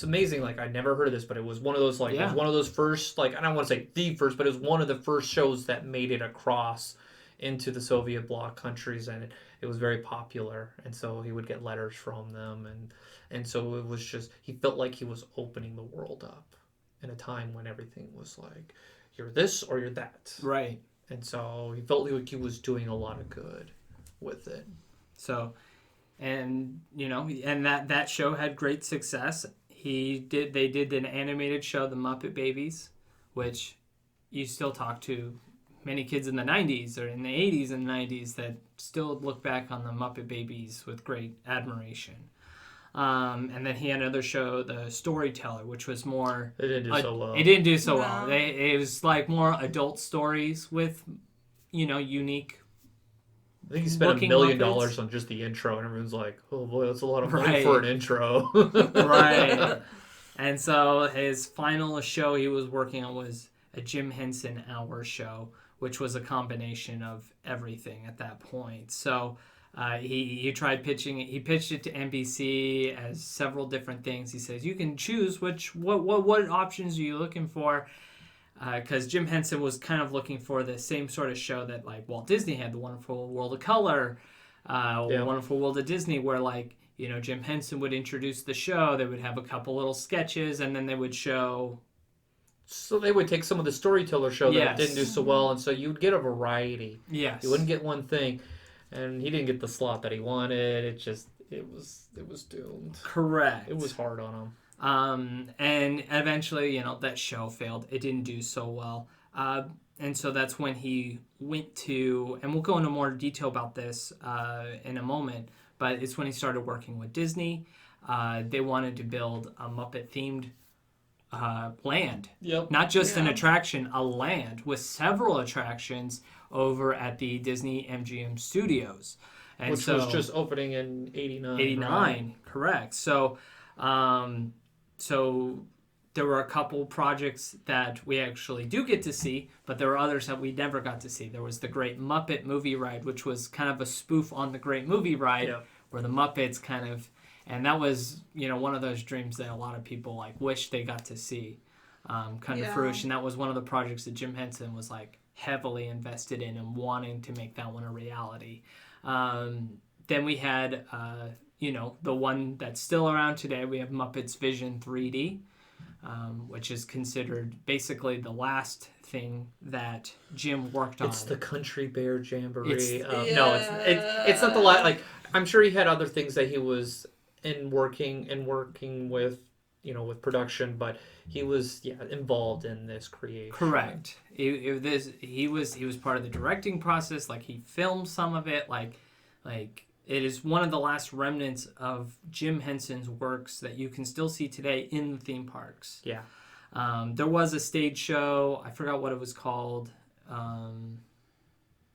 [SPEAKER 6] amazing. Like, I never heard of this, but it was one of those, like, it was one of those first, like, I don't want to say the first, but it was one of the first shows that made it across into the Soviet bloc countries, and it was very popular. And so he would get letters from them, and so it was just, he felt like he was opening the world up in a time when everything was like, you're this or you're that.
[SPEAKER 4] Right.
[SPEAKER 6] And so he felt like he was doing a lot of good with it.
[SPEAKER 4] So, and, you know, and that show had great success. They did an animated show, The Muppet Babies, which you still talk to many kids in the 90s or in the 80s and 90s that still look back on the Muppet Babies with great admiration. And then he had another show, The Storyteller, which was more...
[SPEAKER 6] It didn't do so well.
[SPEAKER 4] It didn't do so well. It was like more adult stories with, you know, unique...
[SPEAKER 6] I think he spent $1 million
[SPEAKER 4] Muppets.
[SPEAKER 6] on just the intro, and everyone's like, oh boy, that's a lot of money
[SPEAKER 4] Right.
[SPEAKER 6] for an intro.
[SPEAKER 4] Right. And so his final show he was working on was a Jim Henson Hour show, which was a combination of everything at that point. So he tried pitching it. He pitched it to NBC as several different things. He says, you can choose what options are you looking for? Because Jim Henson was kind of looking for the same sort of show that like Walt Disney had, The Wonderful World of Color, Wonderful World of Disney, where like, you know, Jim Henson would introduce the show. They would have a couple little sketches, and then they would show...
[SPEAKER 6] So they would take some of the Storyteller show that didn't do so well, and so you'd get a variety.
[SPEAKER 4] Yes.
[SPEAKER 6] You wouldn't get one thing, and he didn't get the slot that he wanted. It was doomed.
[SPEAKER 4] Correct.
[SPEAKER 6] It was hard on him.
[SPEAKER 4] And eventually, you know, that show failed. It didn't do so well. And so that's when he went to, and we'll go into more detail about this in a moment, but it's when he started working with Disney. They wanted to build a Muppet-themed land.
[SPEAKER 6] Yep.
[SPEAKER 4] Not just an attraction, a land with several attractions over at the Disney MGM Studios. And
[SPEAKER 6] Which was just opening in 89.
[SPEAKER 4] 89,
[SPEAKER 6] right?
[SPEAKER 4] correct. So, so there were a couple projects that we actually do get to see, but there were others that we never got to see. There was the Great Muppet Movie Ride, which was kind of a spoof on the Great Movie Ride, where the Muppets kind of, and that was, you know, one of those dreams that a lot of people like wish they got to see come to fruition. That was one of the projects that Jim Henson was like heavily invested in and wanting to make that one a reality. Then we had, you know, the one that's still around today. We have Muppets Vision 3D, which is considered basically the last thing that Jim worked on.
[SPEAKER 6] It's the Country Bear Jamboree.
[SPEAKER 4] It's-
[SPEAKER 6] No, it's not the last. Like, I'm sure he had other things that he was working with, with production, but he was involved in this creation.
[SPEAKER 4] Correct. He was part of the directing process. Like, he filmed some of it. Like it is one of the last remnants of Jim Henson's works that you can still see today in the theme parks.
[SPEAKER 6] Yeah.
[SPEAKER 4] There was a stage show. I forgot what it was called.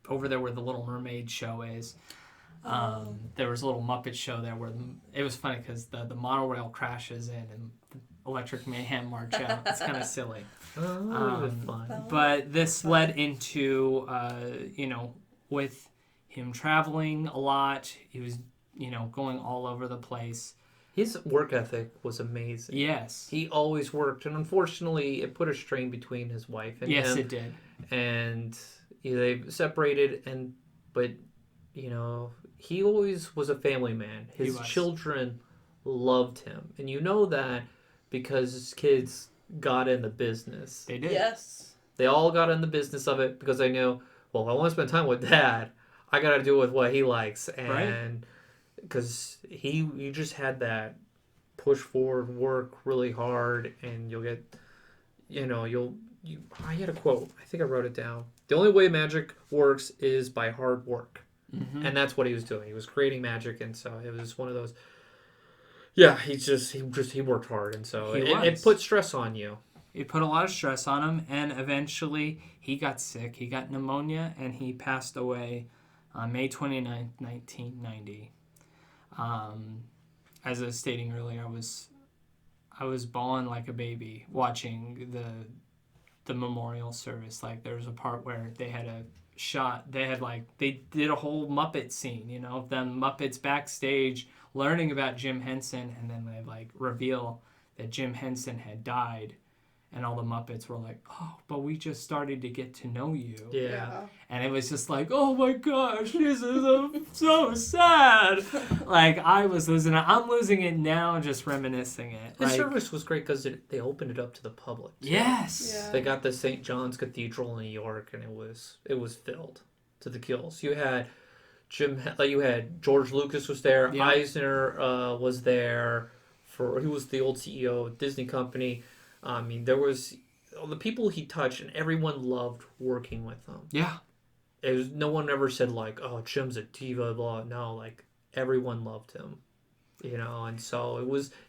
[SPEAKER 4] Over there where the Little Mermaid show is. There was a little Muppet show there where it was funny because the monorail crashes in and Electric Mayhem march out. It's kind of silly.
[SPEAKER 6] Fun.
[SPEAKER 4] But this led into, with him traveling a lot. He was, going all over the place.
[SPEAKER 6] His work ethic was amazing.
[SPEAKER 4] Yes.
[SPEAKER 6] He always worked, and unfortunately, it put a strain between his wife and him.
[SPEAKER 4] Yes, it did.
[SPEAKER 6] And they separated, but he always was a family man. His children loved him, and you know that because his kids got in the business.
[SPEAKER 4] They did.
[SPEAKER 5] Yes.
[SPEAKER 6] They all got in the business of it because they knew, well, if I want to spend time with Dad, I got to do with what he likes, and because he just had that push forward, work really hard, and you'll get, I had a quote. I think I wrote it down. The only way magic works is by hard work. Mm-hmm. And that's what he was doing. He was creating magic, and so it was one of those. Yeah, he worked hard, and so it put stress on you.
[SPEAKER 4] It put a lot of stress on him, and eventually he got sick. He got pneumonia, and he passed away on May 29th, 1990. As I was stating earlier, I was bawling like a baby watching the memorial service. Like, there was a part where they had a shot. They did a whole Muppet scene, of them Muppets backstage learning about Jim Henson, and then they reveal that Jim Henson had died, and all the Muppets were like, "Oh, but we just started to get to know you."
[SPEAKER 6] Yeah.
[SPEAKER 4] And it was just like, "Oh my gosh, this is so sad." I was losing it. I'm losing it now, just reminiscing it.
[SPEAKER 6] The service was great because they opened it up to the public.
[SPEAKER 4] Yes.
[SPEAKER 5] Yeah.
[SPEAKER 6] They got the St. John's Cathedral in New York, and it was filled to the gills. You had George Lucas was there.
[SPEAKER 4] Yeah.
[SPEAKER 6] Eisner was there. He was the old CEO of Disney Company. I mean, there was the people he touched, and everyone loved working with him.
[SPEAKER 4] Yeah.
[SPEAKER 6] No one ever said "Oh, Jim's a diva," blah. No, everyone loved him, and so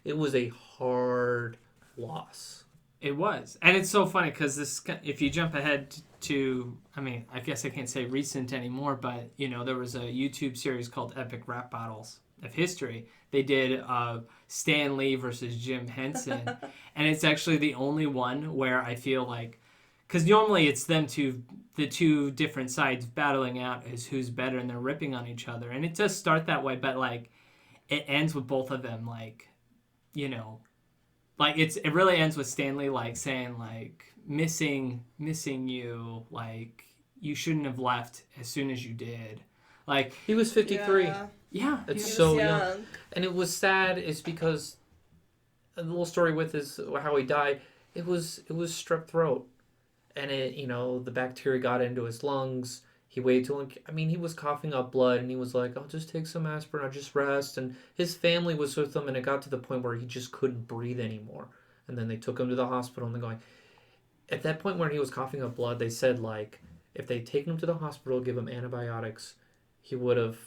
[SPEAKER 6] it was a hard loss.
[SPEAKER 4] It was, and it's so funny because if you jump ahead to, I guess I can't say recent anymore, but there was a YouTube series called Epic Rap Battles of History. They did Stan Lee versus Jim Henson, and it's actually the only one where I feel because normally it's the two different sides battling out as who's better, and they're ripping on each other, and it does start that way, but it ends with both of them it really ends with Stanley saying missing you, you shouldn't have left as soon as you did.
[SPEAKER 6] He was 53.
[SPEAKER 4] Yeah.
[SPEAKER 6] It's so young. And it was sad is because a little story with how he died, it was strep throat. And the bacteria got into his lungs. He waited till he was coughing up blood, and he was like, "I'll just take some aspirin, I'll just rest." And his family was with him, and it got to the point where he just couldn't breathe anymore. And then they took him to the hospital, and they're going, at that point where he was coughing up blood, they said if they'd taken him to the hospital, give him antibiotics, he would have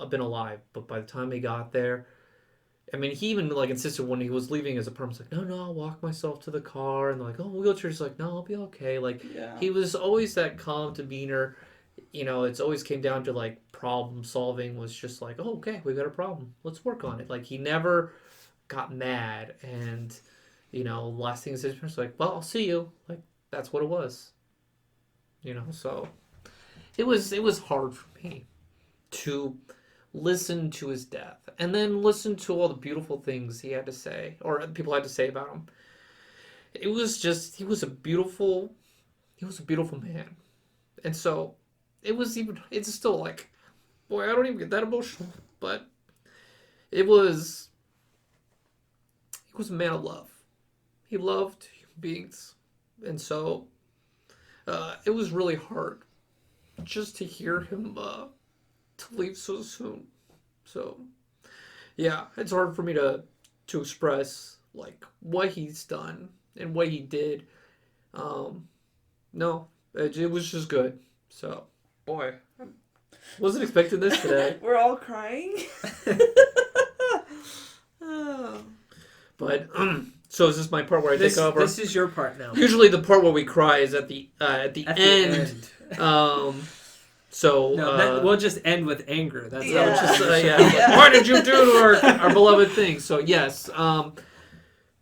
[SPEAKER 6] been alive. But by the time he got there, he even insisted when he was leaving as a perm, he's no, I'll walk myself to the car, and oh, wheelchair. He's no, I'll be okay. He was always that calm demeanor. It's always came down to problem solving. Was just oh, okay, we got a problem, let's work on it. He never got mad, and last thing he said was well, I'll see you. That's what it was. So it was hard for me to listen to his death and then listen to all the beautiful things he had to say, or people had to say about him. It was just, he was a beautiful man. And so it's still boy, I don't even get that emotional, but he was a man of love. He loved human beings. And so it was really hard just to hear him to leave so soon. So yeah, it's hard for me to express like what he's done and what he did. No, it was just good. So boy, wasn't expecting this today.
[SPEAKER 5] We're all crying. Oh.
[SPEAKER 6] But so is this my part where I take over?
[SPEAKER 4] This is your part now.
[SPEAKER 6] Usually the part where we cry is at the end. So
[SPEAKER 4] we'll just end with anger. That's
[SPEAKER 5] Yeah.
[SPEAKER 4] how it's just
[SPEAKER 6] yeah. Why did you do to our beloved thing? So yes,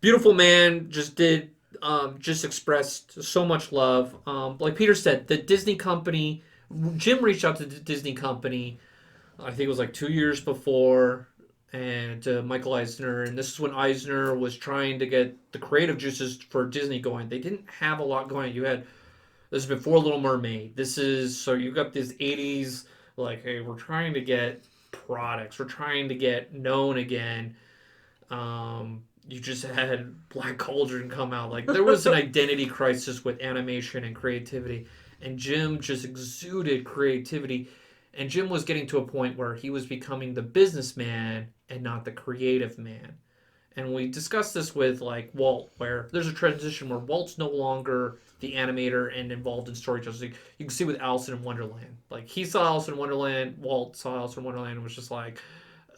[SPEAKER 6] beautiful man just expressed so much love. Like Peter said, the Disney company, Jim reached out to the Disney company. I think it was like 2 years before, and Michael Eisner, and this is when Eisner was trying to get the creative juices for Disney going. They didn't have a lot going. This is before Little Mermaid. So you've got this 80s, like, hey, we're trying to get products. We're trying to get known again. You just had Black Cauldron come out. Like, there was an identity crisis with animation and creativity. And Jim just exuded creativity. And Jim was getting to a point where he was becoming the businessman and not the creative man. And we discussed this with, like, Walt, where there's a transition where Walt's no longer the animator and involved in storytelling. So you can see with Alice in Wonderland. Like, he saw Alice in Wonderland, Walt saw Alice in Wonderland, and was just like,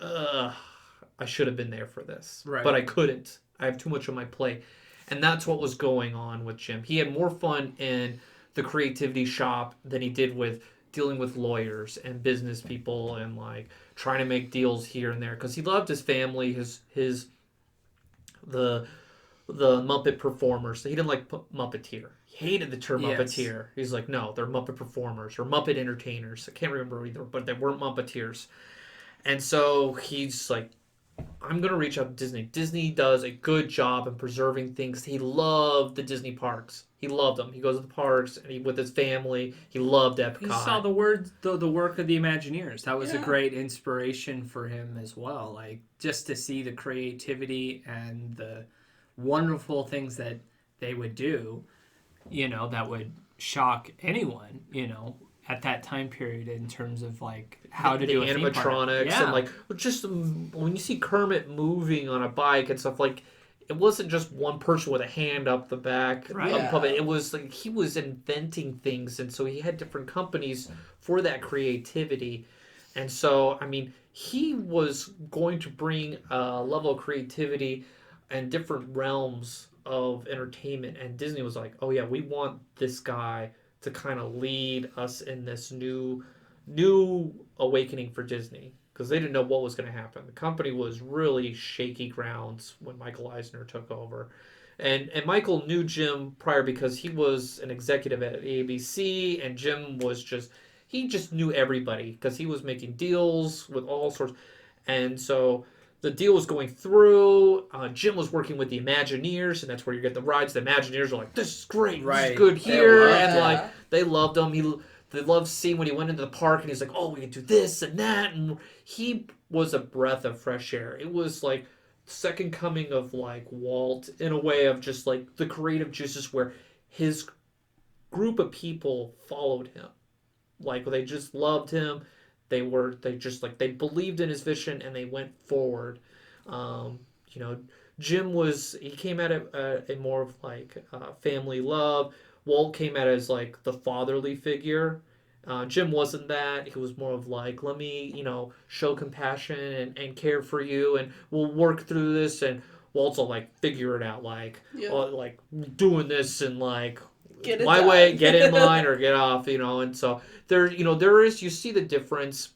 [SPEAKER 6] I should have been there for this.
[SPEAKER 4] Right.
[SPEAKER 6] But I couldn't. I have too much on my plate. And that's what was going on with Jim. He had more fun in the creativity shop than he did with dealing with lawyers and business people and, like, trying to make deals here and there. Because he loved his family, the Muppet performers. He didn't like Muppeteer. He hated the term Muppeteer. He's like, no, they're Muppet performers or Muppet entertainers. I can't remember either, but they weren't Muppeteers. And so he's like, I'm going to reach out to Disney. Disney does a good job in preserving things. He loved the Disney parks. He loved them. He goes to the parks and with his family. He loved Epcot.
[SPEAKER 4] He saw the work of the Imagineers. That was a great inspiration for him as well. Like, just to see the creativity and the wonderful things that they would do, that would shock anyone, at that time period in terms of, like, how to do a theme park.
[SPEAKER 6] Animatronics and, like, just when you see Kermit moving on a bike and stuff, like, it wasn't just one person with a hand up the back of the puppet. It was like he was inventing things, and so he had different companies for that creativity. And so, I mean, he was going to bring a level of creativity and different realms of entertainment, and Disney was like, oh yeah, we want this guy to kind of lead us in this new awakening for Disney, because they didn't know what was going to happen. The company was really shaky grounds when Michael Eisner took over. And Michael knew Jim prior because he was an executive at ABC, and Jim was he just knew everybody because he was making deals with all sorts. And so the deal was going through. Jim was working with the Imagineers, and that's where you get the rides. The Imagineers are like, this is great, this is good here. And like, they loved him. They loved seeing when he went into the park, and he's like, oh, we can do this and that. And he was a breath of fresh air. It was like second coming of, like, Walt, in a way of just, like, the creative juices where his group of people followed him. Like, they just loved him. They believed in his vision, and they went forward. Jim he came at it a more of, like, family love. Walt came at it as, like, the fatherly figure. Jim wasn't that. He was more of, like, let me, show compassion and care for you, and we'll work through this. And Walt's all, like, figure it out, like, like, doing this and, like, my way, get in line or get off, And so you see the difference,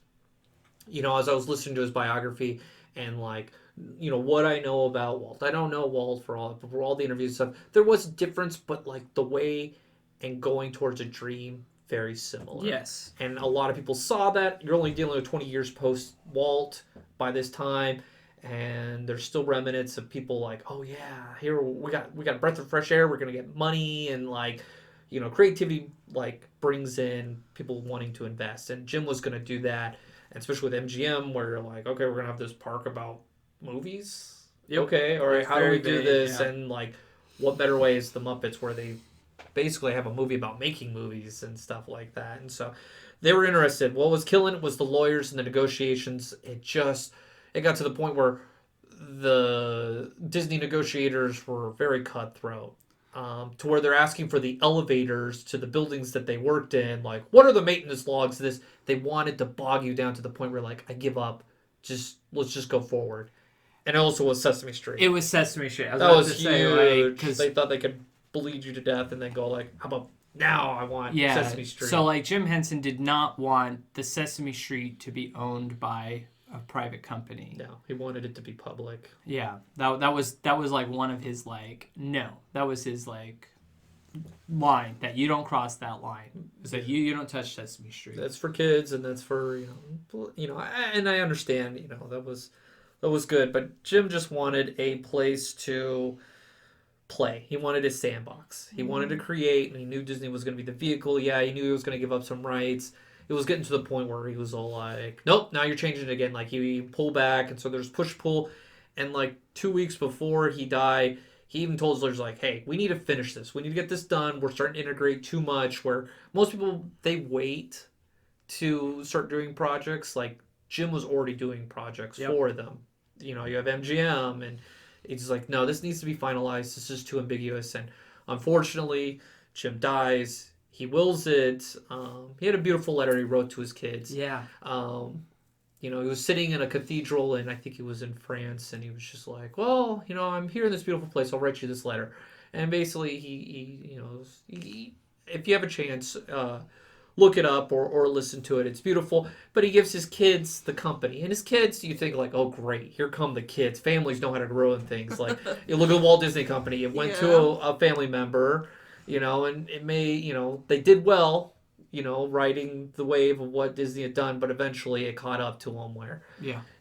[SPEAKER 6] as I was listening to his biography and, like, what I know about Walt. I don't know Walt for all the interviews and stuff. There was a difference, but, like, the way and going towards a dream, very similar.
[SPEAKER 4] Yes. And
[SPEAKER 6] a lot of people saw that. You're only dealing with 20 years post Walt by this time, and there's still remnants of people like, oh yeah, here we got a breath of fresh air. We're gonna get money, and, like, creativity, like, brings in people wanting to invest, and Jim was gonna do that, and especially with MGM, where you're like, okay, we're gonna have this park about movies. Yep. Okay, all right, how do we do this? Yeah. And, like, what better way is the Muppets, where they basically have a movie about making movies and stuff like that. And so they were interested. What was killing it was the lawyers and the negotiations. It got to the point where the Disney negotiators were very cutthroat. To where they're asking for the elevators to the buildings that they worked in. Like, what are the maintenance logs? This, they wanted to bog you down to the point where, like, I give up. Let's just go forward. And it also was Sesame Street.
[SPEAKER 4] It was Sesame Street.
[SPEAKER 6] That was huge.
[SPEAKER 4] Say, like,
[SPEAKER 6] they thought they could bleed you to death and then go like, how about now I want Sesame Street.
[SPEAKER 4] So, like, Jim Henson did not want the Sesame Street to be owned by a private company.
[SPEAKER 6] No, he wanted it to be public.
[SPEAKER 4] Yeah, that was like one of his, like, no. That was his, like, line, that you don't cross that line. So you don't touch Sesame Street.
[SPEAKER 6] That's for kids, and that's for, and I understand, that was good, but Jim just wanted a place to play. He wanted a sandbox. He wanted to create, and he knew Disney was going to be the vehicle. Yeah, he knew he was going to give up some rights. It was getting to the point where he was all like, nope, now you're changing it again. Like, he pulled back, and so there's push-pull. And, like, 2 weeks before he died, he even told his lawyers, like, hey, we need to finish this. We need to get this done. We're starting to integrate too much, where most people, they wait to start doing projects. Like, Jim was already doing projects for them. You have MGM, and it's like, no, this needs to be finalized. This is too ambiguous. And unfortunately, Jim dies. He wills it. He had a beautiful letter he wrote to his kids.
[SPEAKER 4] Yeah.
[SPEAKER 6] He was sitting in a cathedral, and I think he was in France, and he was just like, well, I'm here in this beautiful place. I'll write you this letter. And basically, he if you have a chance, look it up or listen to it. It's beautiful. But he gives his kids the company. And his kids, you think like, oh, great, here come the kids. Families know how to ruin things. Like, you look at the Walt Disney Company. It went to a family member, and it may, they did well, riding the wave of what Disney had done, but eventually it caught up to them where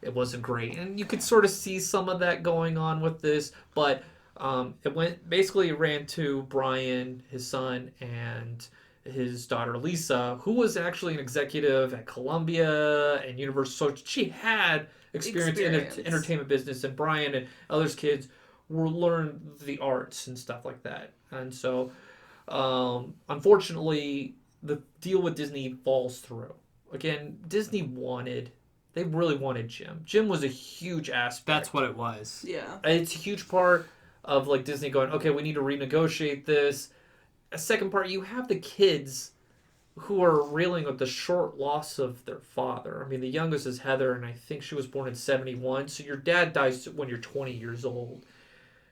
[SPEAKER 6] it wasn't great. And you could sort of see some of that going on with this, but it ran to Brian, his son, and his daughter Lisa, who was actually an executive at Columbia and Universal. So she had experience in the entertainment business, and Brian and others kids learned the arts and stuff like that. And so, unfortunately, the deal with Disney falls through. Again, Disney they really wanted Jim. Jim was a huge aspect.
[SPEAKER 4] That's what it was.
[SPEAKER 5] Yeah.
[SPEAKER 6] It's a huge part of, like, Disney going, okay, we need to renegotiate this. A second part, you have the kids who are reeling with the short loss of their father. I mean, the youngest is Heather, and I think she was born in 1971. So your dad dies when you're 20 years old.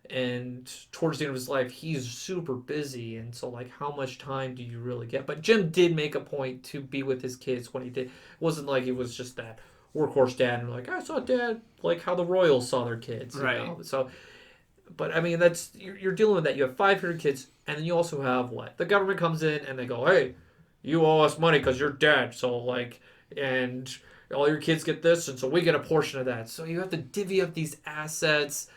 [SPEAKER 6] And towards the end of his life, he's super busy. And so, like, how much time do you really get? But Jim did make a point to be with his kids when he did. It wasn't like he was just that workhorse dad. And like, I saw dad, like how the Royals saw their kids.
[SPEAKER 4] Right.
[SPEAKER 6] So, but I mean, you're dealing with that. You have 500 kids. And then you also have what? The government comes in and they go, hey, you owe us money because you're dead. So, like, and all your kids get this. And so we get a portion of that. So you have to divvy up these assets.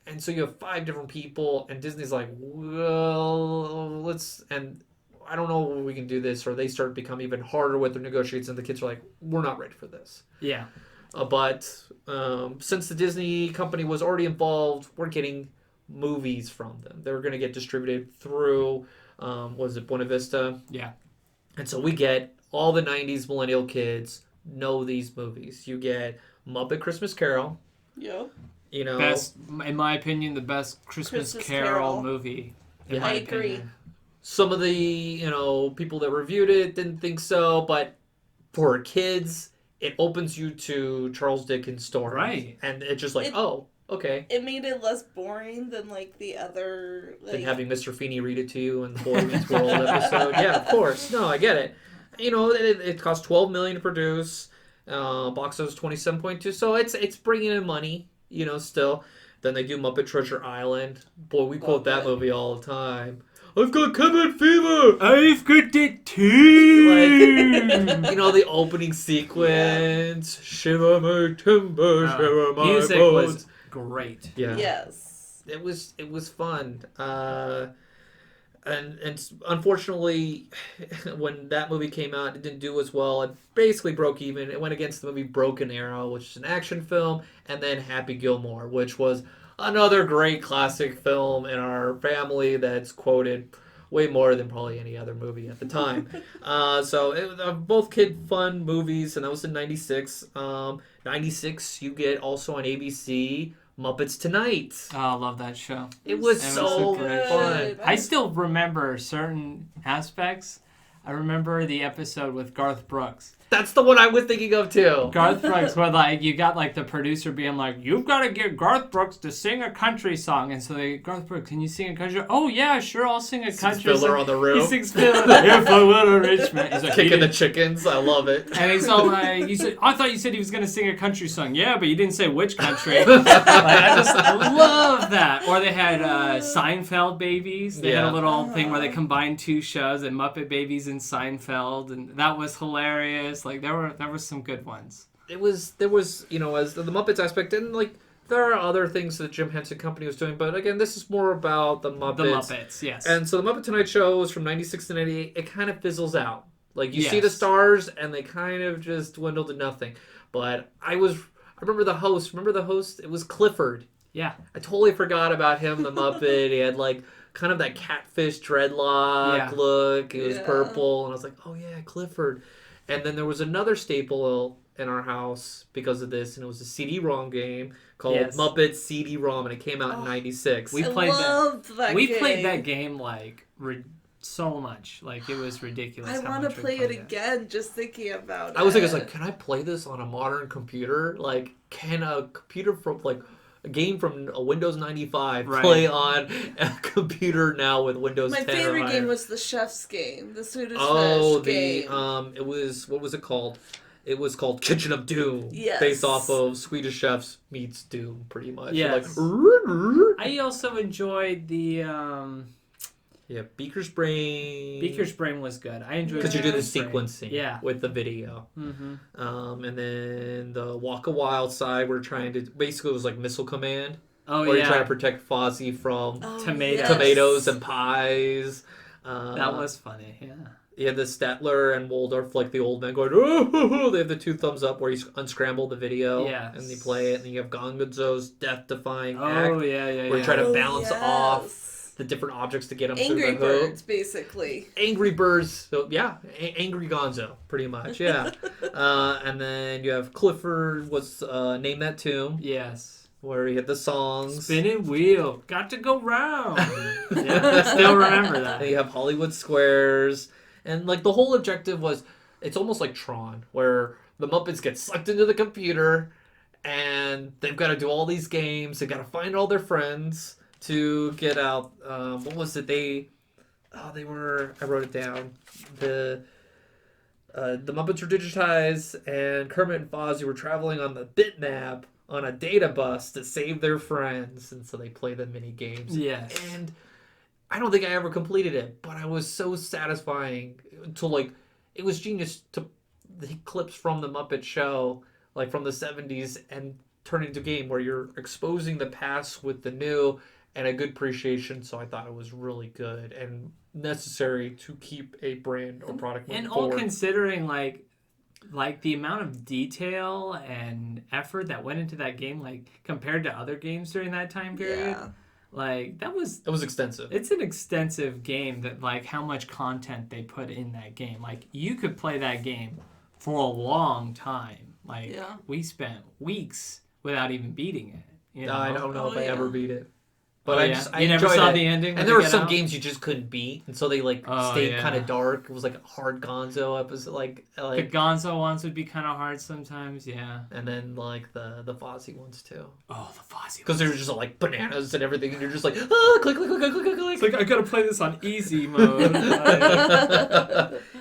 [SPEAKER 6] And so you have 5 different people, and Disney's like, well, and I don't know if we can do this, or they start to become even harder with their negotiations, and the kids are like, we're not ready for this.
[SPEAKER 4] Yeah.
[SPEAKER 6] But since the Disney company was already involved, we're getting movies from them. They were going to get distributed through, was it Buena Vista?
[SPEAKER 4] Yeah.
[SPEAKER 6] And so we get all the 90s millennial kids know these movies. You get Muppet Christmas Carol.
[SPEAKER 5] Yep.
[SPEAKER 4] Best, in my opinion, the best Christmas Carol movie.
[SPEAKER 5] I agree.
[SPEAKER 4] Opinion.
[SPEAKER 6] Some of the, people that reviewed it didn't think so, but for kids, it opens you to Charles Dickens' story.
[SPEAKER 4] Right.
[SPEAKER 6] And it's just like, oh, okay.
[SPEAKER 5] It made it less boring than, like, the other...
[SPEAKER 6] Than having Mr. Feeney read it to you in the Boy Meets World episode. Yeah, of course. No, I get it. It cost $12 million to produce. Box office 27.2. So it's bringing in money. Still. Then they do Muppet Treasure Island. Boy, we quote that movie all the time. I've got cabin fever!
[SPEAKER 4] I've got it too!
[SPEAKER 6] The opening sequence. Yeah. Shiver my timber, shiver my
[SPEAKER 4] music
[SPEAKER 6] bones.
[SPEAKER 4] Was great.
[SPEAKER 6] Yeah.
[SPEAKER 5] Yes.
[SPEAKER 6] It was fun. And unfortunately, when that movie came out, it didn't do as well. It basically broke even. It went against the movie Broken Arrow, which is an action film, and then Happy Gilmore, which was another great classic film in our family that's quoted way more than probably any other movie at the time. So it was both kid fun movies, and that was in '96. '96, you get also on ABC Muppets Tonight.
[SPEAKER 4] Oh, I love that show.
[SPEAKER 6] It was
[SPEAKER 4] It was
[SPEAKER 6] so
[SPEAKER 4] a great
[SPEAKER 6] fun.
[SPEAKER 4] I still remember certain aspects. I remember the episode with Garth Brooks.
[SPEAKER 6] That's the one I was thinking of too.
[SPEAKER 4] Garth Brooks, where like you got like the producer being like, "You've got to get Garth Brooks to sing a country song," and so they, Garth Brooks, can you sing a country? Oh yeah, sure, I'll sing a country
[SPEAKER 6] Fiddler
[SPEAKER 4] song.
[SPEAKER 6] on the Roof.
[SPEAKER 4] He sings Fiddler. If I were a rich man. He's like,
[SPEAKER 6] Kicking the chickens. I love it.
[SPEAKER 4] and he's all like, "You said I thought you said he was gonna sing a country song." Yeah, but you didn't say which country. Like, I just love that. Or they had Seinfeld Babies. They had a little thing where they combined two shows, and Muppet Babies and Seinfeld, and that was hilarious. Like there were some good ones.
[SPEAKER 6] There was as the Muppets aspect, and like there are other things that Jim Henson Company was doing, but again, this is more about the Muppets.
[SPEAKER 4] The Muppets, yes.
[SPEAKER 6] And so the Muppet Tonight Show was from '96 to '98. It kind of fizzles out. Like you see
[SPEAKER 4] Yes.
[SPEAKER 6] the stars, and they kind of just dwindle to nothing. But I remember the host. Remember the host? It was Clifford.
[SPEAKER 4] Yeah.
[SPEAKER 6] I totally forgot about him, the Muppet. He had like kind of that catfish dreadlock look. It was purple, and I was like, oh yeah, Clifford. And then there was another staple in our house because of this, and it was a CD-ROM game called Muppets CD-ROM, and it came out in '96.
[SPEAKER 4] We
[SPEAKER 5] I
[SPEAKER 4] played
[SPEAKER 5] loved that
[SPEAKER 4] We
[SPEAKER 5] game.
[SPEAKER 4] played that game like so much. Like it was ridiculous.
[SPEAKER 5] I
[SPEAKER 4] want to
[SPEAKER 5] play it again just thinking about it.
[SPEAKER 6] I was thinking, like, can I play this on a modern computer? Like, can a computer from like a game from a Windows 95 play on a computer now with Windows 10
[SPEAKER 5] My favorite
[SPEAKER 6] or higher?
[SPEAKER 5] game was the chef's game, the Swedish
[SPEAKER 6] Oh,
[SPEAKER 5] fish game.
[SPEAKER 6] it was, what was it called? It was called Kitchen of Doom.
[SPEAKER 5] Yes.
[SPEAKER 6] Based off of Swedish Chefs meets Doom, pretty much.
[SPEAKER 4] Yes.
[SPEAKER 6] Like,
[SPEAKER 4] I also enjoyed the
[SPEAKER 6] Beaker's Brain.
[SPEAKER 4] Beaker's Brain was good. I enjoyed
[SPEAKER 6] Because you do the
[SPEAKER 4] Beaker's Brain.
[SPEAKER 6] sequencing with the video.
[SPEAKER 4] Mm-hmm.
[SPEAKER 6] And then the Walk a Wild side, we're trying to, basically it was like Missile Command.
[SPEAKER 4] Oh,
[SPEAKER 6] where
[SPEAKER 4] yeah.
[SPEAKER 6] you're trying to protect Fozzie from
[SPEAKER 4] Tomatoes
[SPEAKER 6] and pies.
[SPEAKER 4] That was funny, yeah.
[SPEAKER 6] You had the Statler and Waldorf, like the old man going, oh, they have the 2 thumbs up where you unscramble the video and they play it. And then you have Gongozo's death-defying act
[SPEAKER 4] yeah.
[SPEAKER 6] where you're trying to balance off the different objects to get them
[SPEAKER 5] Angry
[SPEAKER 6] through the
[SPEAKER 5] Birds,
[SPEAKER 6] hoop.
[SPEAKER 5] basically.
[SPEAKER 6] Angry Birds. So, yeah, Angry Gonzo, pretty much, yeah. And then you have Clifford was Name That Tune.
[SPEAKER 4] Yes.
[SPEAKER 6] Where he had the songs.
[SPEAKER 4] Spinning wheel, got to go round. Yeah, I still remember that.
[SPEAKER 6] And you have Hollywood Squares. And like the whole objective was, it's almost like Tron, where the Muppets get sucked into the computer and they've got to do all these games. They've got to find all their friends to get out. What was it? I wrote it down. The Muppets were digitized and Kermit and Fozzie were traveling on the bitmap on a data bus to save their friends. And so they play the mini games.
[SPEAKER 4] Yes.
[SPEAKER 6] And I don't think I ever completed it, but I was so satisfying to like, it was genius to the clips from the Muppet Show, like from the 70s, and turn into a game where you're exposing the past with the new and a good appreciation. So I thought it was really good and necessary to keep a brand or product moving forward.
[SPEAKER 4] And all considering like the amount of detail and effort that went into that game, like compared to other games during that time period.
[SPEAKER 5] Yeah.
[SPEAKER 4] Like it was
[SPEAKER 6] extensive.
[SPEAKER 4] It's an extensive game that like how much content they put in that game. Like you could play that game for a long time. Like we spent weeks without even beating it. You know?
[SPEAKER 6] I don't know if I ever beat it. But I
[SPEAKER 4] you never
[SPEAKER 6] enjoyed
[SPEAKER 4] saw
[SPEAKER 6] it.
[SPEAKER 4] the ending.
[SPEAKER 6] And there were some games you just couldn't beat, and so they stayed kind of dark. It was like a hard Gonzo episode, like
[SPEAKER 4] the Gonzo ones would be kind of hard sometimes, yeah.
[SPEAKER 6] And then like the Fozzie ones too.
[SPEAKER 4] Oh, the Fozzie.
[SPEAKER 6] Because they were just like bananas and everything, and you're just like, oh, click, click, click, click, click, click.
[SPEAKER 4] It's like I gotta play this on easy mode.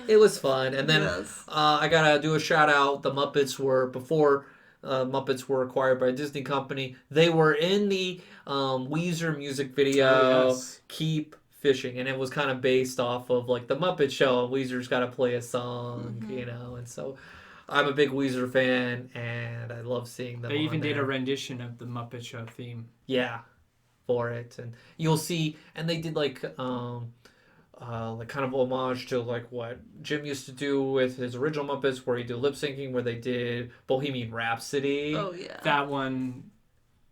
[SPEAKER 6] It was fun, and then I gotta do a shout out. The Muppets were before. Muppets were acquired by a Disney company. They were in the Weezer music video, Keep Fishing, and it was kind of based off of like the Muppet Show. Weezer's got to play a song, you know, and so I'm a big Weezer fan, and I love seeing them.
[SPEAKER 4] They even did a rendition of the Muppet Show theme.
[SPEAKER 6] Yeah, for it, and you'll see, and they did like like kind of homage to like what Jim used to do with his original Muppets, where he did lip syncing, where they did Bohemian Rhapsody.
[SPEAKER 5] Oh yeah.
[SPEAKER 4] That one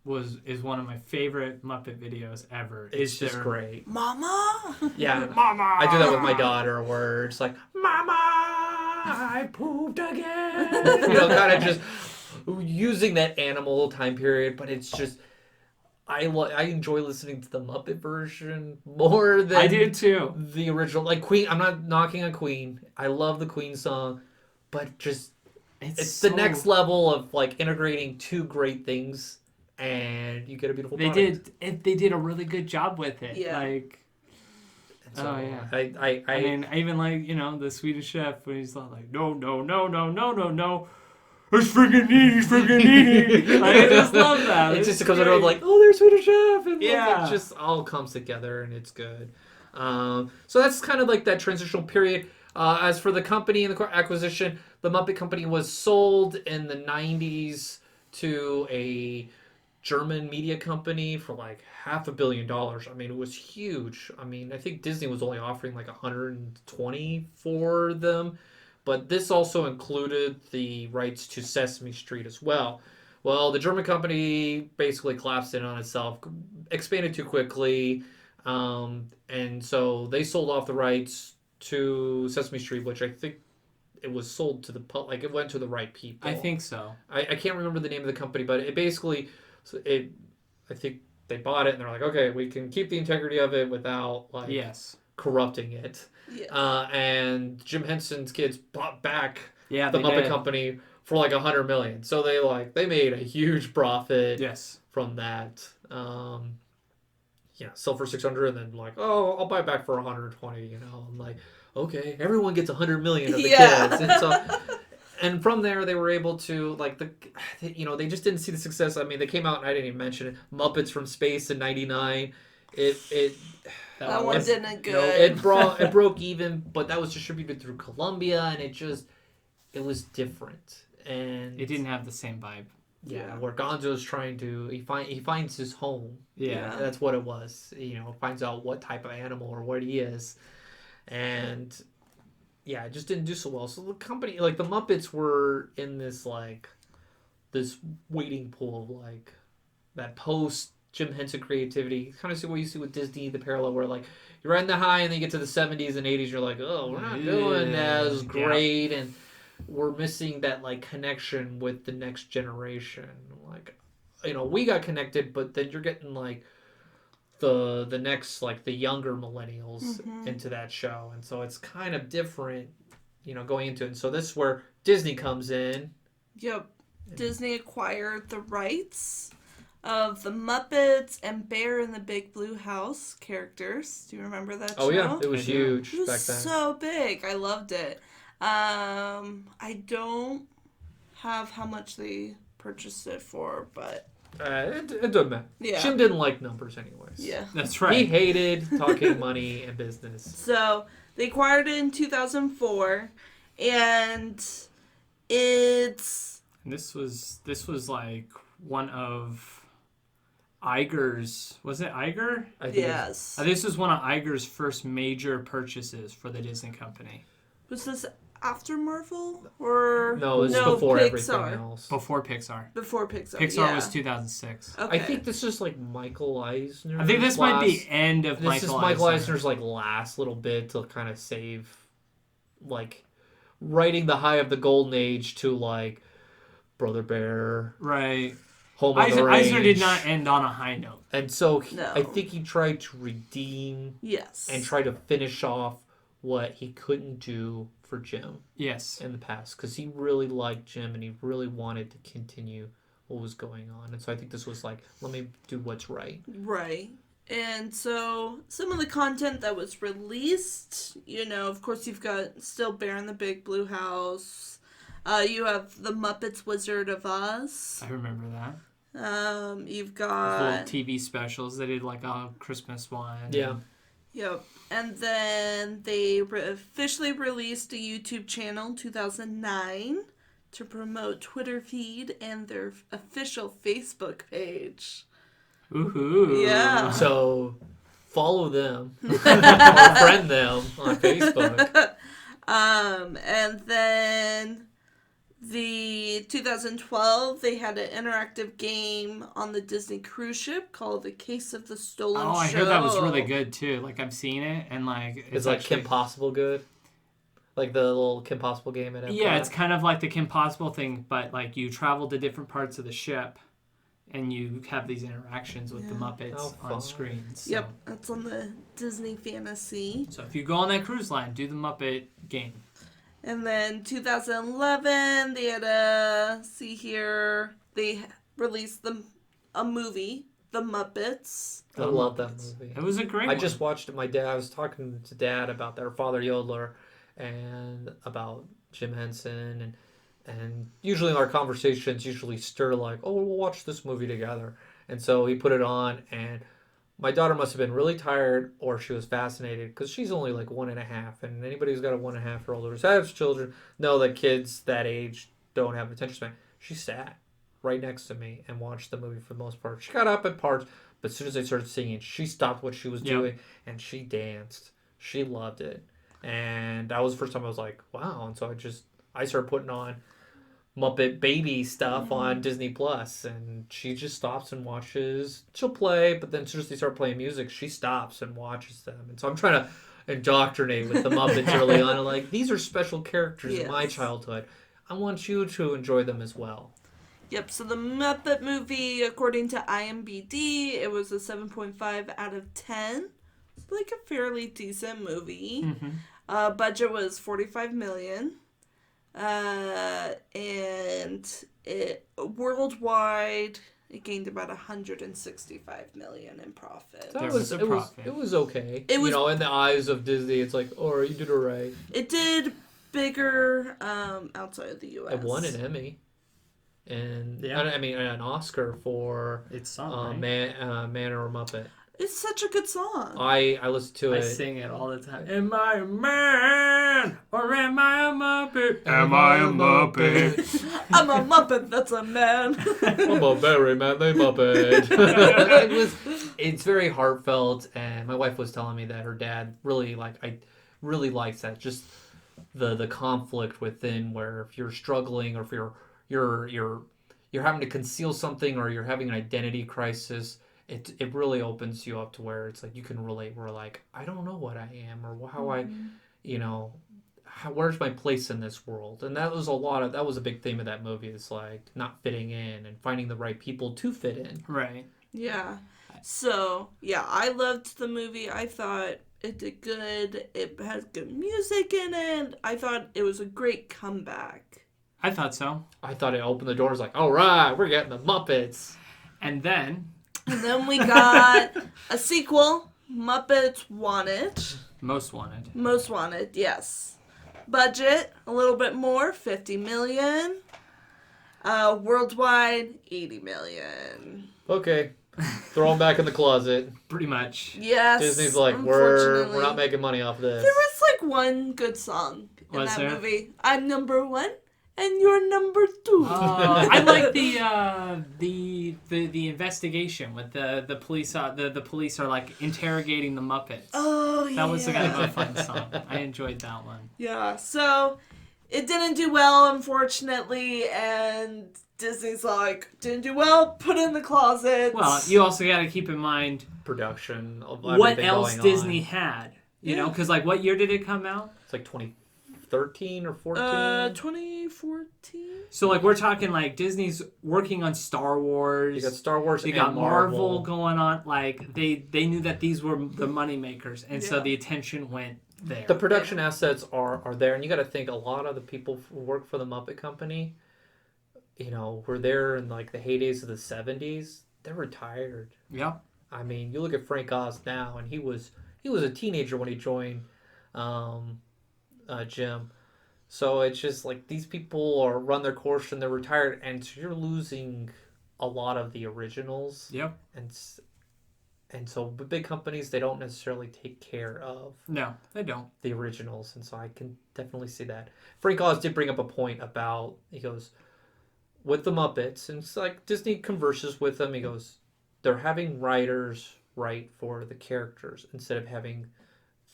[SPEAKER 4] is one of my favorite Muppet videos ever.
[SPEAKER 6] It's just great.
[SPEAKER 5] Mama.
[SPEAKER 6] Yeah,
[SPEAKER 4] Mama!
[SPEAKER 6] I do that with my daughter, where it's like, "Mama, I pooped again." Kind of just using that animal time period, but it's just. I enjoy listening to the Muppet version more than
[SPEAKER 4] I did too.
[SPEAKER 6] The original. Like Queen, I'm not knocking on Queen. I love the Queen song, but just it's the next level of like integrating two great things, and you get a beautiful product.
[SPEAKER 4] They did a really good job with it.
[SPEAKER 5] Yeah.
[SPEAKER 4] Like,
[SPEAKER 6] So
[SPEAKER 4] oh yeah.
[SPEAKER 6] I
[SPEAKER 4] mean, I even like the Swedish Chef when he's like, no. It's freaking needy, Like, I just love that.
[SPEAKER 6] It just comes out like, oh, there's Swedish Chef, and
[SPEAKER 4] yeah,
[SPEAKER 6] it just all comes together, and it's good. So that's kind of like that transitional period. As for the company and the acquisition, the Muppet Company was sold in the 90s to a German media company for like $500 million. I mean, it was huge. I mean, I think Disney was only offering like 120 for them. But this also included the rights to Sesame Street as well. Well, the German company basically collapsed in on itself, expanded too quickly, and so they sold off the rights to Sesame Street, which I think it was sold to it went to the right people.
[SPEAKER 4] I think so.
[SPEAKER 6] I can't remember the name of the company, but it basically, I think they bought it and they're like, okay, we can keep the integrity of it without corrupting it.
[SPEAKER 5] Yeah.
[SPEAKER 6] And Jim Henson's kids bought back the
[SPEAKER 4] they
[SPEAKER 6] Muppet
[SPEAKER 4] did.
[SPEAKER 6] Company for like $100 million. So they made a huge profit from that. Sell for $600 and then like, oh, I'll buy it back for $120. I'm like, okay, everyone gets $100 million of the kids, and so. And from there, they were able to they just didn't see the success. I mean, they came out and I didn't even mention it. Muppets from Space in '99.
[SPEAKER 5] That one didn't good.
[SPEAKER 6] It broke even, but that was distributed through Columbia, and it was different, and
[SPEAKER 4] it didn't have the same vibe.
[SPEAKER 6] Yeah, where Gonzo's trying to he finds his home.
[SPEAKER 4] Yeah,
[SPEAKER 6] that's what it was. Finds out what type of animal or what he is, and it just didn't do so well. So the company, like the Muppets, were in this waiting pool of that post Jim Henson creativity. Kind of see what you see with Disney, the parallel where you're riding the high and then you get to the 70s and 80s, you're like, oh, we're not doing as great, and we're missing that connection with the next generation. We got connected, but then you're getting the next the younger millennials into that show, and so it's kind of different, going into it. And so this is where Disney comes in.
[SPEAKER 5] Yep. Disney acquired the rights of the Muppets and Bear in the Big Blue House characters. Do you remember that show?
[SPEAKER 6] Oh yeah, it was huge
[SPEAKER 5] back then. It was so big. I loved it. I don't have how much they purchased it for, but
[SPEAKER 6] it doesn't matter.
[SPEAKER 5] Yeah.
[SPEAKER 6] Jim didn't like numbers anyways.
[SPEAKER 5] Yeah.
[SPEAKER 4] That's right.
[SPEAKER 6] He hated talking money and business.
[SPEAKER 5] So they acquired it in 2004, and it's...
[SPEAKER 4] This was like one of Iger's, was it Iger?
[SPEAKER 5] Yes.
[SPEAKER 4] This was one of Iger's first major purchases for the Disney company.
[SPEAKER 5] Was this after Marvel or
[SPEAKER 6] no? It was before
[SPEAKER 5] Pixar.
[SPEAKER 6] Everything else.
[SPEAKER 4] Before Pixar.
[SPEAKER 5] Before Pixar.
[SPEAKER 4] Pixar was 2006.
[SPEAKER 5] Okay.
[SPEAKER 6] I think this is Michael Eisner.
[SPEAKER 4] I think this might be end of Michael Eisner.
[SPEAKER 6] This is Michael Eisner's last little bit to kind of save, writing the high of the golden age to Brother Bear.
[SPEAKER 4] Right.
[SPEAKER 6] Home on the Range.
[SPEAKER 4] Eisner did not end on a high note.
[SPEAKER 6] And so I think he tried to redeem and try to finish off what he couldn't do for Jim in the past. Because he really liked Jim and he really wanted to continue what was going on. And so I think this was let me do what's right.
[SPEAKER 5] Right. And so some of the content that was released, of course you've got still Bear in the Big Blue House. You have The Muppets Wizard of Oz.
[SPEAKER 4] I remember that.
[SPEAKER 5] You've got
[SPEAKER 4] little TV specials. They did a Christmas one.
[SPEAKER 6] Yeah.
[SPEAKER 5] Yep. And then they officially released a YouTube channel in 2009 to promote Twitter feed and their official Facebook page.
[SPEAKER 4] Ooh.
[SPEAKER 5] Yeah.
[SPEAKER 6] So follow them or friend them on Facebook.
[SPEAKER 5] And then the 2012, they had an interactive game on the Disney cruise ship called The Case of the Stolen Show.
[SPEAKER 4] Oh, I heard that was really good too. Like I've seen it, and like
[SPEAKER 6] It's like
[SPEAKER 4] actually,
[SPEAKER 6] Kim Possible good. Like the little Kim Possible game at Epcot.
[SPEAKER 4] Yeah, it's kind of like the Kim Possible thing, but like you travel to different parts of the ship, and you have these interactions with the Muppets on screen. So.
[SPEAKER 5] Yep, that's on the Disney Fantasy.
[SPEAKER 4] So if you go on that cruise line, do the Muppet game.
[SPEAKER 5] And then 2011, they had they released a movie, The Muppets.
[SPEAKER 6] I love that movie.
[SPEAKER 4] It was a great
[SPEAKER 6] I
[SPEAKER 4] one.
[SPEAKER 6] just watched it. I was talking to Dad about their Father Yodeler and about Jim Henson and usually our conversations stir like, oh, we'll watch this movie together. And so he put it on, and my daughter must have been really tired, or she was fascinated, because she's only like 1.5, and anybody who's got a 1.5-year-old or has children know that kids that age don't have attention span. She sat right next to me and watched the movie for the most part. She got up at parts, but as soon as they started singing, she stopped what she was doing, and she danced. She loved it. And that was the first time I was like, wow. And so I started putting on Muppet Baby stuff on Disney Plus, and she just stops and watches. She'll play, but then as soon as they start playing music, she stops and watches them. And so I'm trying to indoctrinate with the Muppets early on. And like, these are special characters in my childhood. I want you to enjoy them as well.
[SPEAKER 5] Yep, so the Muppet movie, according to IMDb, it was a 7.5 out of 10. It's like a fairly decent movie.
[SPEAKER 4] Mm-hmm.
[SPEAKER 5] Budget was $45 million. And it worldwide, it gained about $165 million in profit.
[SPEAKER 6] It was okay.
[SPEAKER 5] It was,
[SPEAKER 6] in the eyes of Disney, it's like, oh, you did alright.
[SPEAKER 5] It did bigger outside of the U.S.
[SPEAKER 6] It won an Emmy. And an Oscar for
[SPEAKER 4] It's song,
[SPEAKER 6] Man or Muppet.
[SPEAKER 5] It's such a good song.
[SPEAKER 6] I listen to it.
[SPEAKER 4] I sing it all the time. Am I a man or am I a Muppet?
[SPEAKER 3] Am I a Muppet?
[SPEAKER 5] I'm a Muppet that's a man.
[SPEAKER 6] I'm a very manly Muppet. It's very heartfelt, and my wife was telling me that her dad really likes that. Just the conflict within, where if you're struggling or if you're having to conceal something or you're having an identity crisis, it really opens you up to where it's like you can relate. We're like, I don't know what I am or how where's my place in this world? And that was a big theme of that movie. It's like not fitting in and finding the right people to fit in.
[SPEAKER 4] Right.
[SPEAKER 5] Yeah. So, yeah, I loved the movie. I thought it did good. It has good music in it. I thought it was a great comeback.
[SPEAKER 4] I thought so.
[SPEAKER 6] I thought it opened the doors like, all right, we're getting the Muppets.
[SPEAKER 4] And then
[SPEAKER 5] we got a sequel, Muppets Wanted.
[SPEAKER 4] Most Wanted.
[SPEAKER 5] Most Wanted, yes. Budget, a little bit more, $50 million. Worldwide, $80 million.
[SPEAKER 6] Okay. Throw them back in the closet.
[SPEAKER 4] Pretty much.
[SPEAKER 5] Yes.
[SPEAKER 6] Disney's like, we're not making money off this.
[SPEAKER 5] There was like one good song in that movie. I'm number 1 and you're number 2.
[SPEAKER 4] I like the investigation with the police. The police are like interrogating the Muppets.
[SPEAKER 5] Oh yeah.
[SPEAKER 4] That was kind of a fun song. I enjoyed that one.
[SPEAKER 5] Yeah. So it didn't do well, unfortunately, and Disney's like, didn't do well. Put it in the closet.
[SPEAKER 4] Well, you also got to keep in mind
[SPEAKER 6] production of
[SPEAKER 4] what else
[SPEAKER 6] going
[SPEAKER 4] Disney
[SPEAKER 6] on.
[SPEAKER 4] had. You know, because like, what year did it come out?
[SPEAKER 6] It's like 2013 or 14.
[SPEAKER 5] 2014.
[SPEAKER 6] So
[SPEAKER 4] like we're talking like Disney's working on Star Wars.
[SPEAKER 6] You got Star Wars.
[SPEAKER 4] You got Marvel going on. Like they knew that these were the money makers, and so the attention went there.
[SPEAKER 6] The production assets are there, and you got to think a lot of the people who work for the Muppet Company, were there in like the heydays of the 70s. They're retired.
[SPEAKER 4] Yeah.
[SPEAKER 6] I mean, you look at Frank Oz now, and he was a teenager when he joined Jim. So it's just like these people run their course and they're retired, and so you're losing a lot of the originals.
[SPEAKER 4] Yep.
[SPEAKER 6] And so big companies, they don't necessarily take care of.
[SPEAKER 4] No, they don't.
[SPEAKER 6] The originals, and so I can definitely see that. Frank Oz did bring up a point about, he goes, with the Muppets, and it's like Disney converses with them. He goes, they're having writers write for the characters instead of having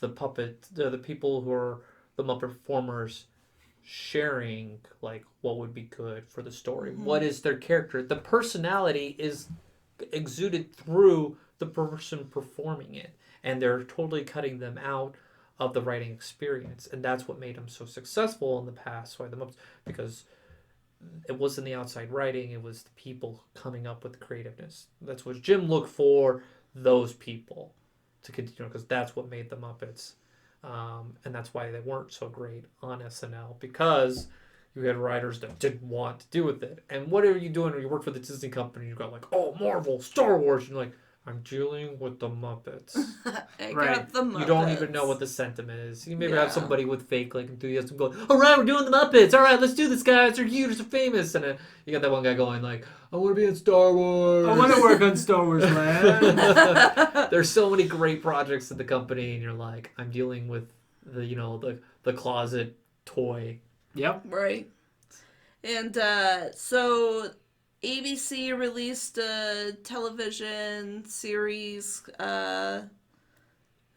[SPEAKER 6] the people who are the Muppet performers sharing like what would be good for the story. What is their character? The personality is exuded through the person performing it, and they're totally cutting them out of the writing experience, and that's what made them so successful in the past. Why the Muppets? Because it wasn't the outside writing; it was the people coming up with the creativeness. That's what Jim looked for. Those people to continue, because that's what made the Muppets, and that's why they weren't so great on SNL, because you had writers that didn't want to do with it. And what are you doing when you work for the Disney company? You got like, oh, Marvel, Star Wars, and you're like, I'm dealing with the Muppets.
[SPEAKER 5] I
[SPEAKER 4] Right.
[SPEAKER 5] got the Muppets.
[SPEAKER 6] You don't even know what the sentiment is. You maybe
[SPEAKER 5] Yeah.
[SPEAKER 6] have somebody with fake like enthusiasm going, all right, we're doing the Muppets. All right, let's do this, guys. They're huge, they're famous. And then you got that one guy going like, I want to be in Star Wars.
[SPEAKER 4] I want to work on Star Wars Land.
[SPEAKER 6] There's so many great projects at the company, and you're like, I'm dealing with the closet toy.
[SPEAKER 4] Yep.
[SPEAKER 5] Right. And so ABC released a television series.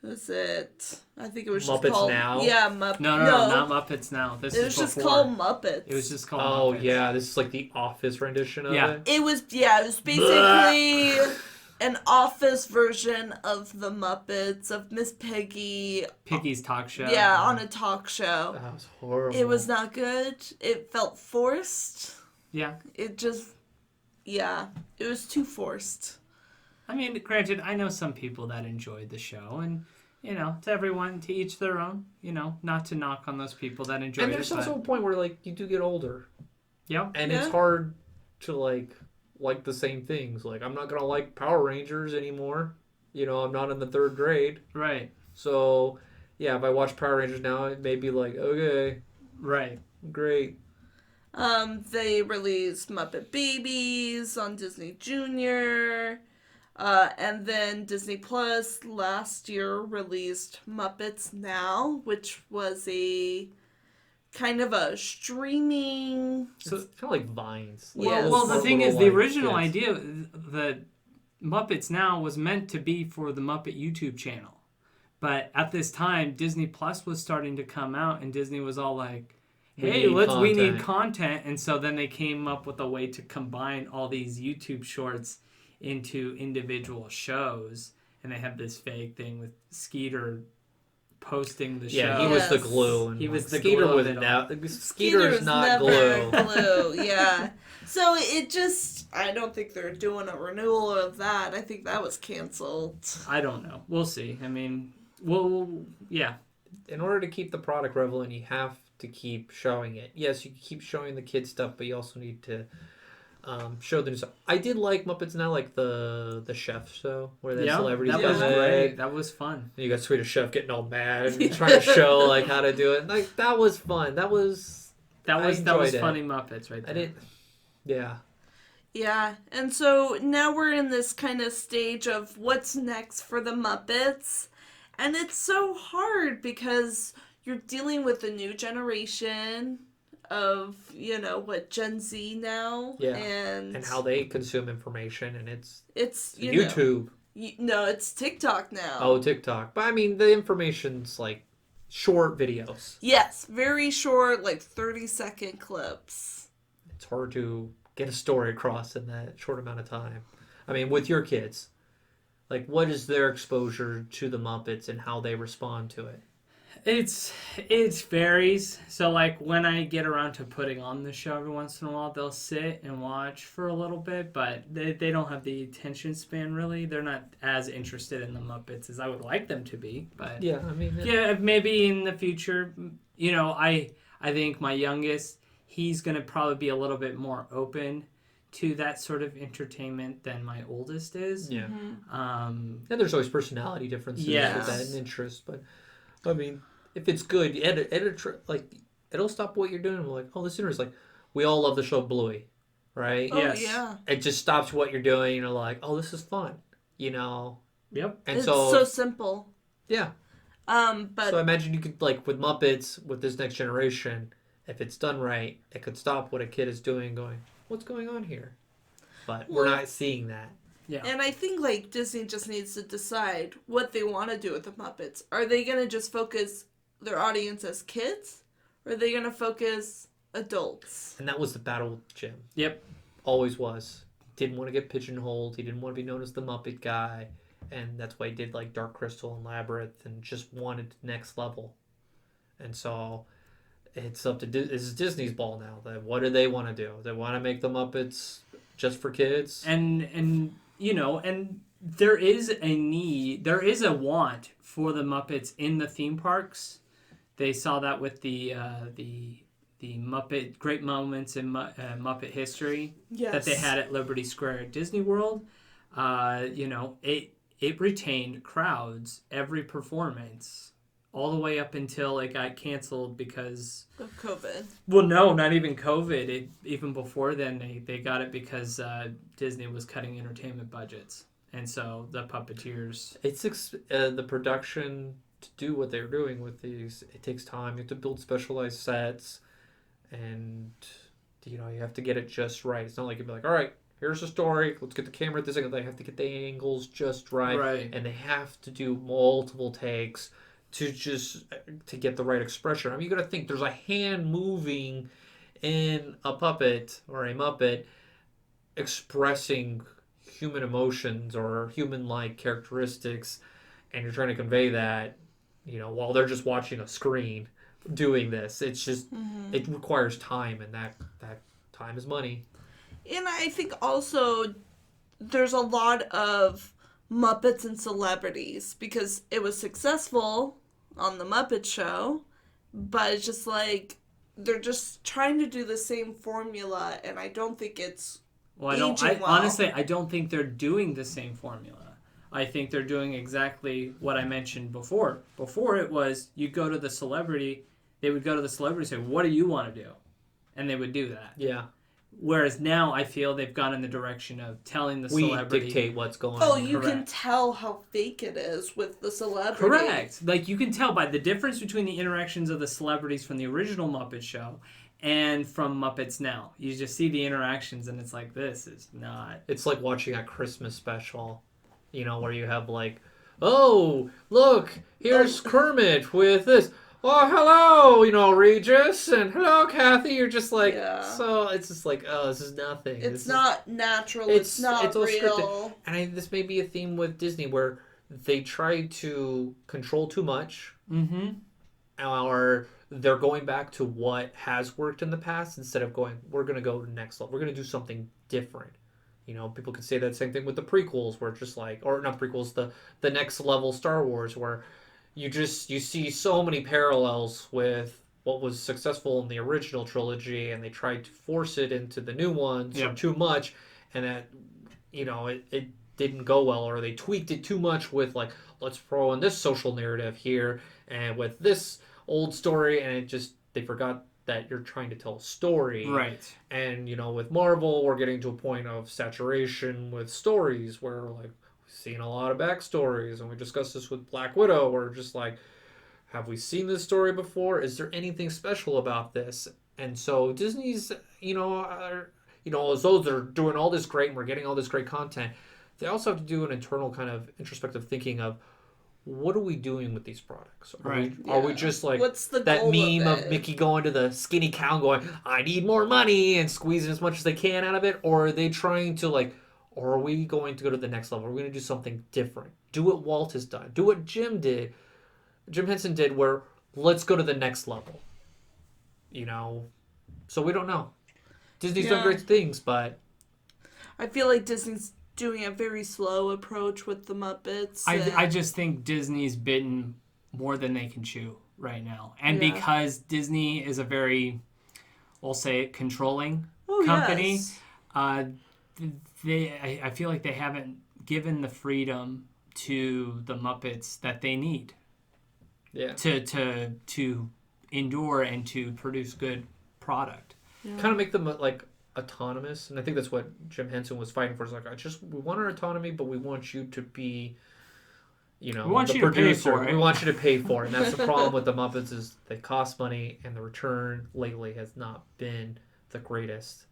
[SPEAKER 5] Who's it? I think it was just
[SPEAKER 6] Muppets
[SPEAKER 5] called
[SPEAKER 6] Now?
[SPEAKER 5] Yeah,
[SPEAKER 4] No, not Muppets Now. This
[SPEAKER 5] It
[SPEAKER 4] is
[SPEAKER 5] was just
[SPEAKER 4] before.
[SPEAKER 5] called Muppets.
[SPEAKER 4] It was just called
[SPEAKER 6] Oh
[SPEAKER 4] Muppets.
[SPEAKER 6] yeah, this is like the Office rendition of
[SPEAKER 4] Yeah.
[SPEAKER 6] it.
[SPEAKER 5] It was basically an office version of the Muppets, of Miss Piggy.
[SPEAKER 4] Piggy's talk show.
[SPEAKER 5] Yeah, on a talk show.
[SPEAKER 6] That was horrible.
[SPEAKER 5] It was not good. It felt forced.
[SPEAKER 4] Yeah.
[SPEAKER 5] It just, yeah, it was too forced.
[SPEAKER 4] I mean, granted, I know some people that enjoyed the show, and to everyone, to each their own. Not to knock on those people that enjoyed it.
[SPEAKER 6] And there's also a point where like you do get older,
[SPEAKER 4] yeah,
[SPEAKER 6] and
[SPEAKER 5] Yeah.
[SPEAKER 6] it's hard to like the same things. Like I'm not gonna like Power Rangers anymore. I'm not in the 3rd grade,
[SPEAKER 4] right,
[SPEAKER 6] so yeah, if I watch Power Rangers now, it may be like okay,
[SPEAKER 4] right.
[SPEAKER 6] great.
[SPEAKER 5] They released Muppet Babies on Disney Junior. And then Disney Plus last year released Muppets Now, which was a kind of a streaming.
[SPEAKER 6] So it's kind of like Vines.
[SPEAKER 5] Yes.
[SPEAKER 4] Well, the
[SPEAKER 6] For
[SPEAKER 4] thing is,
[SPEAKER 6] little,
[SPEAKER 4] the
[SPEAKER 6] like,
[SPEAKER 4] original
[SPEAKER 6] kids.
[SPEAKER 4] idea, the Muppets Now was meant to be for the Muppet YouTube channel. But at this time, Disney Plus was starting to come out, and Disney was all like, hey, we need content. And so then they came up with a way to combine all these YouTube shorts into individual shows. And they have this fake thing with Skeeter posting the show.
[SPEAKER 6] Yeah, he was the
[SPEAKER 5] Yes.
[SPEAKER 6] glue. And
[SPEAKER 4] He was the
[SPEAKER 6] Skeeter
[SPEAKER 4] glue of
[SPEAKER 6] was
[SPEAKER 4] it all.
[SPEAKER 6] now.
[SPEAKER 5] Skeeter's
[SPEAKER 6] Skeeter's not
[SPEAKER 5] never
[SPEAKER 6] glue.
[SPEAKER 5] glue, yeah. So it just, I don't think they're doing a renewal of that. I think that was canceled.
[SPEAKER 4] I don't know. We'll see. I mean, yeah.
[SPEAKER 6] In order to keep the product relevant, you have to keep showing it. Yes, you can keep showing the kids stuff, but you also need to show the new stuff. I did like Muppets Now, like the chef show where the celebrities
[SPEAKER 4] that was
[SPEAKER 6] come in.
[SPEAKER 4] great. That was fun.
[SPEAKER 6] And you got Swedish Chef getting all mad and trying to show like how to do it. Like that was fun. That was enjoyed it.
[SPEAKER 4] funny Muppets right there.
[SPEAKER 6] I didn't. Yeah.
[SPEAKER 5] Yeah, and so now we're in this kind of stage of what's next for the Muppets. And it's so hard because you're dealing with a new generation of, Gen Z now.
[SPEAKER 6] Yeah.
[SPEAKER 5] And
[SPEAKER 6] how they consume information, and it's
[SPEAKER 5] YouTube.
[SPEAKER 6] YouTube.
[SPEAKER 5] No, it's TikTok now.
[SPEAKER 6] Oh, TikTok. But I mean, the information's like short videos.
[SPEAKER 5] Yes, very short, like 30-second clips.
[SPEAKER 6] It's hard to get a story across in that short amount of time. I mean, with your kids, like, what is their exposure to the Muppets and how they respond to it?
[SPEAKER 4] It varies. So like when I get around to putting on the show every once in a while, they'll sit and watch for a little bit, but they don't have the attention span really. They're not as interested in the Muppets as I would like them to be. But
[SPEAKER 6] Yeah, I mean,
[SPEAKER 4] yeah, maybe in the future, I think my youngest, he's gonna probably be a little bit more open to that sort of entertainment than my oldest is.
[SPEAKER 6] yeah.
[SPEAKER 4] Um,
[SPEAKER 6] And there's always personality differences
[SPEAKER 4] Yes.
[SPEAKER 6] with that and interest, but I mean, if it's good, it'll stop what you're doing. We're like, oh, this is like, we all love the show Bluey, right?
[SPEAKER 5] Oh,
[SPEAKER 4] Yes.
[SPEAKER 5] yeah.
[SPEAKER 6] It just stops what you're doing. You're like, oh, this is fun,
[SPEAKER 4] yep.
[SPEAKER 6] And
[SPEAKER 5] It's
[SPEAKER 6] so,
[SPEAKER 5] so simple.
[SPEAKER 6] yeah.
[SPEAKER 5] But
[SPEAKER 6] So I imagine you could, like, with Muppets, with this next generation, if it's done right, it could stop what a kid is doing, going, what's going on here? But we're
[SPEAKER 5] Well-
[SPEAKER 6] not seeing that.
[SPEAKER 4] Yeah.
[SPEAKER 5] And I think, like, Disney just needs to decide what they want to do with the Muppets. Are they going to just focus their audience as kids? Or are they going to focus adults?
[SPEAKER 6] And that was the battle with Jim.
[SPEAKER 4] Yep.
[SPEAKER 6] Always was. Didn't want to get pigeonholed. He didn't want to be known as the Muppet guy. And that's why he did, like, Dark Crystal and Labyrinth and just wanted next level. And so it's up to it's Disney's ball now. What do they want to do? They want to make the Muppets just for kids?
[SPEAKER 4] And you know, and there is a need, there is a want for the Muppets in the theme parks. They saw that with the Muppet Great Moments in Muppet History that they had at Liberty Square at Disney World. You know, it retained crowds every performance, all the way up until it got canceled because
[SPEAKER 5] of COVID.
[SPEAKER 4] Well, no, not even COVID. Even before then, they got it because Disney was cutting entertainment budgets, and so the puppeteers.
[SPEAKER 6] It's the production to do what they're doing with these. It takes time. You have to build specialized sets, and you know you have to get it just right. It's not like you'd be like, all right, here's the story. Let's get the camera at this angle. They have to get the angles just right, and they have to do multiple takes to get the right expression. I mean, you got to think there's a hand moving in a puppet or a Muppet expressing human emotions or human-like characteristics, and you're trying to convey that, you know, while they're just watching a screen doing this. It's just it requires time, and that time is money.
[SPEAKER 5] And I think also there's a lot of Muppets and celebrities because it was successful on the Muppet Show, but it's just like they're just trying to do the same formula, and I don't think it's
[SPEAKER 4] honestly, I don't think they're doing the same formula. I think they're doing exactly what I mentioned before. Before it was you go to the celebrity, they would go to the celebrity and say, "What do you want to do?" And they would do that.
[SPEAKER 6] Yeah.
[SPEAKER 4] Whereas now I feel they've gone in the direction of telling the celebrity.
[SPEAKER 6] We dictate what's going
[SPEAKER 5] on.
[SPEAKER 6] on.
[SPEAKER 5] Oh, you can tell how fake it is with the celebrity.
[SPEAKER 4] Correct. Like, you can tell by the difference between the interactions of the celebrities from the original Muppet Show and from Muppets Now. You just see the interactions and it's like, this is not...
[SPEAKER 6] It's like watching a Christmas special, you know, where you have like, oh, look, here's Kermit with this. Oh, hello, you know, Regis, and hello, Kathy. You're just like, so it's just like, oh, this is nothing.
[SPEAKER 5] It's not natural. It's not
[SPEAKER 6] all
[SPEAKER 5] real.
[SPEAKER 6] Scripted. And this may be a theme with Disney where they try to control too much, or they're going back to what has worked in the past instead of going, we're going to go to the next level. We're going to do something different. You know, people could say that same thing with the prequels, where just like, or not prequels, the next level Star Wars, where you see so many parallels with what was successful in the original trilogy, and they tried to force it into the new ones or too much, and that, you know, it didn't go well, or they tweaked it too much with like, let's throw in this social narrative here and with this old story, and they forgot that you're trying to tell a story.
[SPEAKER 4] Right.
[SPEAKER 6] And, you know, with Marvel, we're getting to a point of saturation with stories where like, seen a lot of backstories, and we discussed this with Black Widow. We're just like, have we seen this story before? Is there anything special about this? And so Disney's, as though they're doing all this great and we're getting all this great content, they also have to do an internal kind of introspective thinking of, what are we doing with these products? Are we just like
[SPEAKER 5] what's the
[SPEAKER 6] that
[SPEAKER 5] goal
[SPEAKER 6] meme
[SPEAKER 5] of
[SPEAKER 6] of Mickey going to the skinny cow going, I need more money, and squeezing as much as they can out of it? Or are they trying to like, or are we going to go to the next level? Are we going to do something different? Do what Walt has done. Do what Jim Henson did, where let's go to the next level. You know? So we don't know. Disney's done great things, but...
[SPEAKER 5] I feel like Disney's doing a very slow approach with the Muppets.
[SPEAKER 4] I just think Disney's bitten more than they can chew right now. And because Disney is a very, we'll say it, controlling company...
[SPEAKER 5] Yes.
[SPEAKER 4] I feel like they haven't given the freedom to the Muppets that they need to endure and to produce good product.
[SPEAKER 6] Kind of make them like autonomous, and I think that's what Jim Henson was fighting for. It's like, we want our autonomy, but we want you to be, you know, the producer. We want you to pay for it, and that's the problem with the Muppets is they cost money, and the return lately has not been the greatest.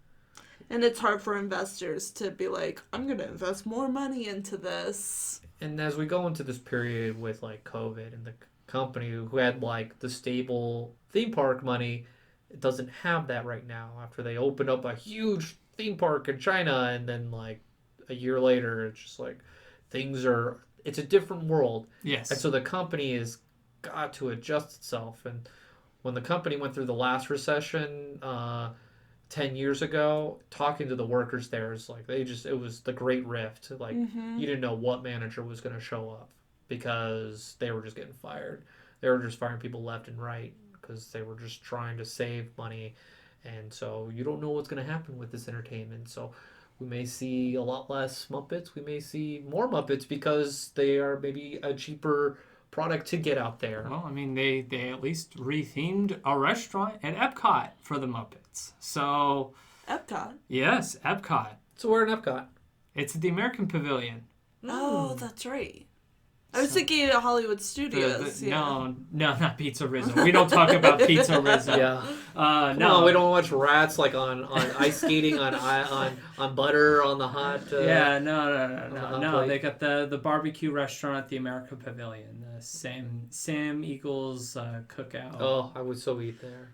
[SPEAKER 5] And it's hard for investors to be like, I'm going to invest more money into this.
[SPEAKER 6] And as we go into this period with like COVID and the company who had like the stable theme park money, it doesn't have that right now after they opened up a huge theme park in China, and then like a year later it's just like it's a different world.
[SPEAKER 4] Yes.
[SPEAKER 6] And so the company has got to adjust itself. And when the company went through the last recession 10 years ago, talking to the workers there is like it was the great rift. Like you didn't know what manager was going to show up because they were just getting fired. They were just firing people left and right because they were just trying to save money. And so you don't know what's going to happen with this entertainment. So we may see a lot less Muppets. We may see more Muppets because they are maybe a cheaper product to get out there.
[SPEAKER 4] Well, I mean, they at least rethemed a restaurant at Epcot for the Muppets. So,
[SPEAKER 5] Epcot?
[SPEAKER 4] yes, Epcot.
[SPEAKER 6] So we're in Epcot.
[SPEAKER 4] It's at the American Pavilion.
[SPEAKER 5] Oh, that's right. I was thinking of Hollywood Studios.
[SPEAKER 4] No, not Pizza Rizzo. We don't talk about Pizza Rizzo.
[SPEAKER 6] Yeah.
[SPEAKER 4] No,
[SPEAKER 6] we don't watch rats like on ice skating on butter on the hot.
[SPEAKER 4] Yeah,
[SPEAKER 6] hot
[SPEAKER 4] no.
[SPEAKER 6] plate.
[SPEAKER 4] They got the barbecue restaurant at the American Pavilion. The Sam Eagles cookout.
[SPEAKER 6] Oh, I would so eat there.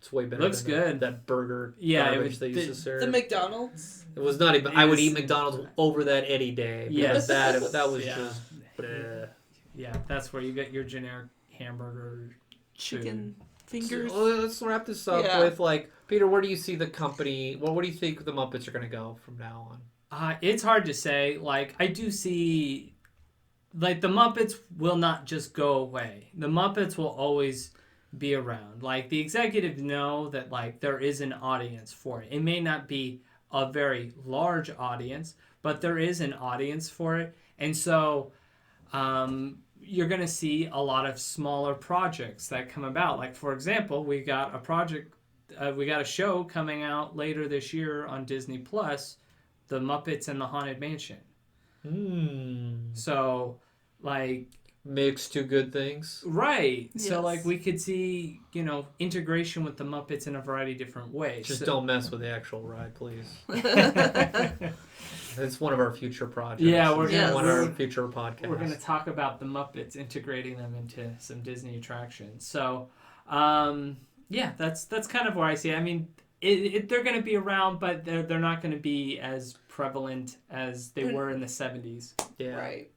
[SPEAKER 6] It's way better.
[SPEAKER 4] Looks
[SPEAKER 6] than
[SPEAKER 4] good.
[SPEAKER 6] That burger
[SPEAKER 4] Yeah,
[SPEAKER 6] garbage they used to serve.
[SPEAKER 5] The McDonald's?
[SPEAKER 6] It was not even. I would eat McDonald's over that any day.
[SPEAKER 4] Yes.
[SPEAKER 6] That was
[SPEAKER 4] Yeah.
[SPEAKER 6] just. Bleh.
[SPEAKER 4] Yeah, that's where you get your generic hamburger.
[SPEAKER 5] Chicken fingers?
[SPEAKER 6] So, let's wrap this up with like Peter. Where do you see the company? Well, where do you think the Muppets are going to go from now on?
[SPEAKER 4] It's hard to say. Like, I do see, like, the Muppets will not just go away. The Muppets will always be around. Like, the executives know that, like, there is an audience for it. It may not be a very large audience, but there is an audience for it. And so, you're going to see a lot of smaller projects that come about. Like, for example, we got a show coming out later this year on Disney Plus, The Muppets and the Haunted Mansion. So, like...
[SPEAKER 6] Mix two good things.
[SPEAKER 4] Right.
[SPEAKER 5] Yes.
[SPEAKER 4] So, like, we could see, integration with the Muppets in a variety of different ways.
[SPEAKER 6] Just don't mess with the actual ride, please. It's one of our future projects.
[SPEAKER 4] Yeah,
[SPEAKER 6] one of our future podcasts.
[SPEAKER 4] We're going to talk about the Muppets, integrating them into some Disney attractions. So, that's kind of where I see it. I mean, they're going to be around, but they're not going to be as prevalent as they were in the 70s.
[SPEAKER 6] Yeah.
[SPEAKER 5] Right.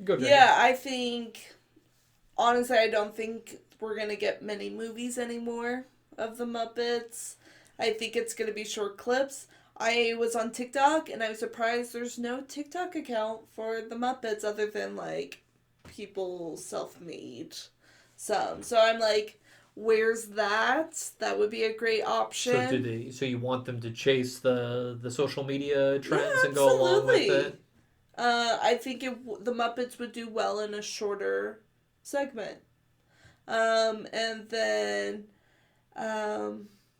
[SPEAKER 6] Go, Jackie.
[SPEAKER 5] Yeah, I think, honestly, I don't think we're going to get many movies anymore of the Muppets. I think it's going to be short clips. I was on TikTok, and I was surprised there's no TikTok account for the Muppets other than, like, people self-made some. So I'm like, where's that? That would be a great option.
[SPEAKER 6] So you want them to chase the social media trends
[SPEAKER 5] Yeah,
[SPEAKER 6] and go along with
[SPEAKER 5] absolutely.
[SPEAKER 6] it?
[SPEAKER 5] I think the Muppets would do well in a shorter segment.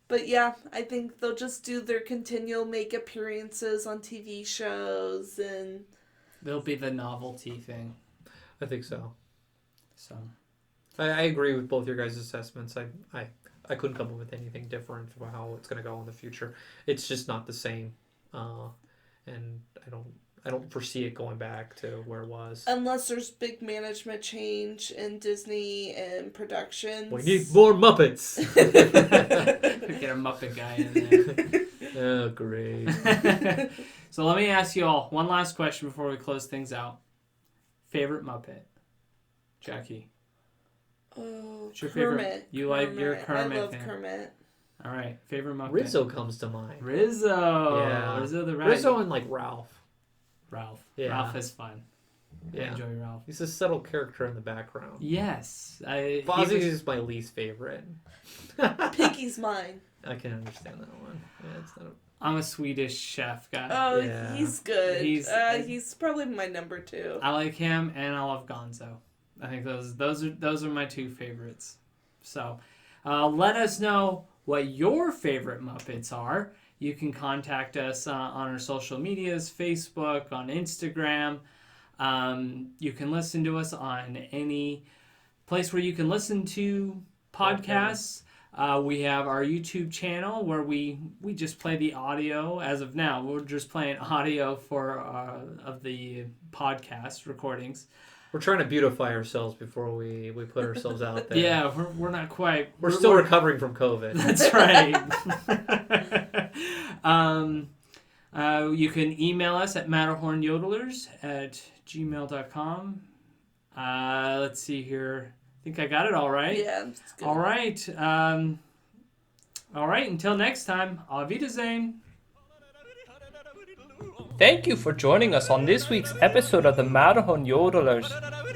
[SPEAKER 5] But yeah, I think they'll just do their continual make appearances on TV shows and...
[SPEAKER 4] They'll be the novelty thing.
[SPEAKER 6] I think so.
[SPEAKER 4] So...
[SPEAKER 6] I agree with both your guys' assessments. I couldn't come up with anything different about how it's going to go in the future. It's just not the same. And I don't foresee it going back to where it was.
[SPEAKER 5] Unless there's big management change in Disney and productions.
[SPEAKER 6] We need more Muppets.
[SPEAKER 4] Get a Muppet guy in there.
[SPEAKER 6] Oh, great.
[SPEAKER 4] So let me ask you all one last question before we close things out. Favorite Muppet? Jackie.
[SPEAKER 5] Oh,
[SPEAKER 4] What's your
[SPEAKER 5] Kermit.
[SPEAKER 4] favorite? You like your Kermit
[SPEAKER 5] I love
[SPEAKER 4] fan.
[SPEAKER 5] Kermit.
[SPEAKER 4] All right, favorite Muppet.
[SPEAKER 6] Rizzo comes to mind.
[SPEAKER 4] Rizzo.
[SPEAKER 6] Yeah.
[SPEAKER 4] Rizzo the Rat.
[SPEAKER 6] Rizzo and like Ralph.
[SPEAKER 4] Ralph.
[SPEAKER 6] Yeah.
[SPEAKER 4] Ralph is fun. I
[SPEAKER 6] Yeah.
[SPEAKER 4] enjoy Ralph.
[SPEAKER 6] He's a subtle character in the background.
[SPEAKER 4] Yes.
[SPEAKER 6] Fozzie is my least favorite.
[SPEAKER 5] Piggy's mine.
[SPEAKER 6] I can understand that one. Yeah, it's not
[SPEAKER 4] I'm a Swedish chef guy.
[SPEAKER 5] Oh,
[SPEAKER 6] Yeah.
[SPEAKER 5] he's good.
[SPEAKER 4] He's-
[SPEAKER 5] He's probably my number 2.
[SPEAKER 4] I like him, and I love Gonzo. I think those are my 2 favorites. So, let us know what your favorite Muppets are. You can contact us on our social medias, Facebook, on Instagram. You can listen to us on any place where you can listen to podcasts. We have our YouTube channel where we just play the audio. As of now, we're just playing audio for of the podcast recordings.
[SPEAKER 6] We're trying to beautify ourselves before we put ourselves out there.
[SPEAKER 4] Yeah, we're not quite.
[SPEAKER 6] We're still recovering from COVID.
[SPEAKER 4] That's right. You can email us at matterhornyodelers@gmail.com. Let's see here. I think I got it all right.
[SPEAKER 5] Yeah, that's good.
[SPEAKER 4] All right. All right. Until next time. Auf Wiedersehen.
[SPEAKER 1] Thank you for joining us on this week's episode of the Matterhorn Yodelers.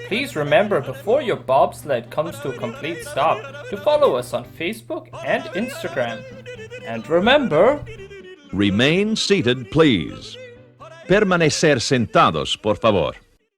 [SPEAKER 1] Please remember, before your bobsled comes to a complete stop, to follow us on Facebook and Instagram. And remember...
[SPEAKER 7] Remain seated, please. Permanecer sentados, por favor.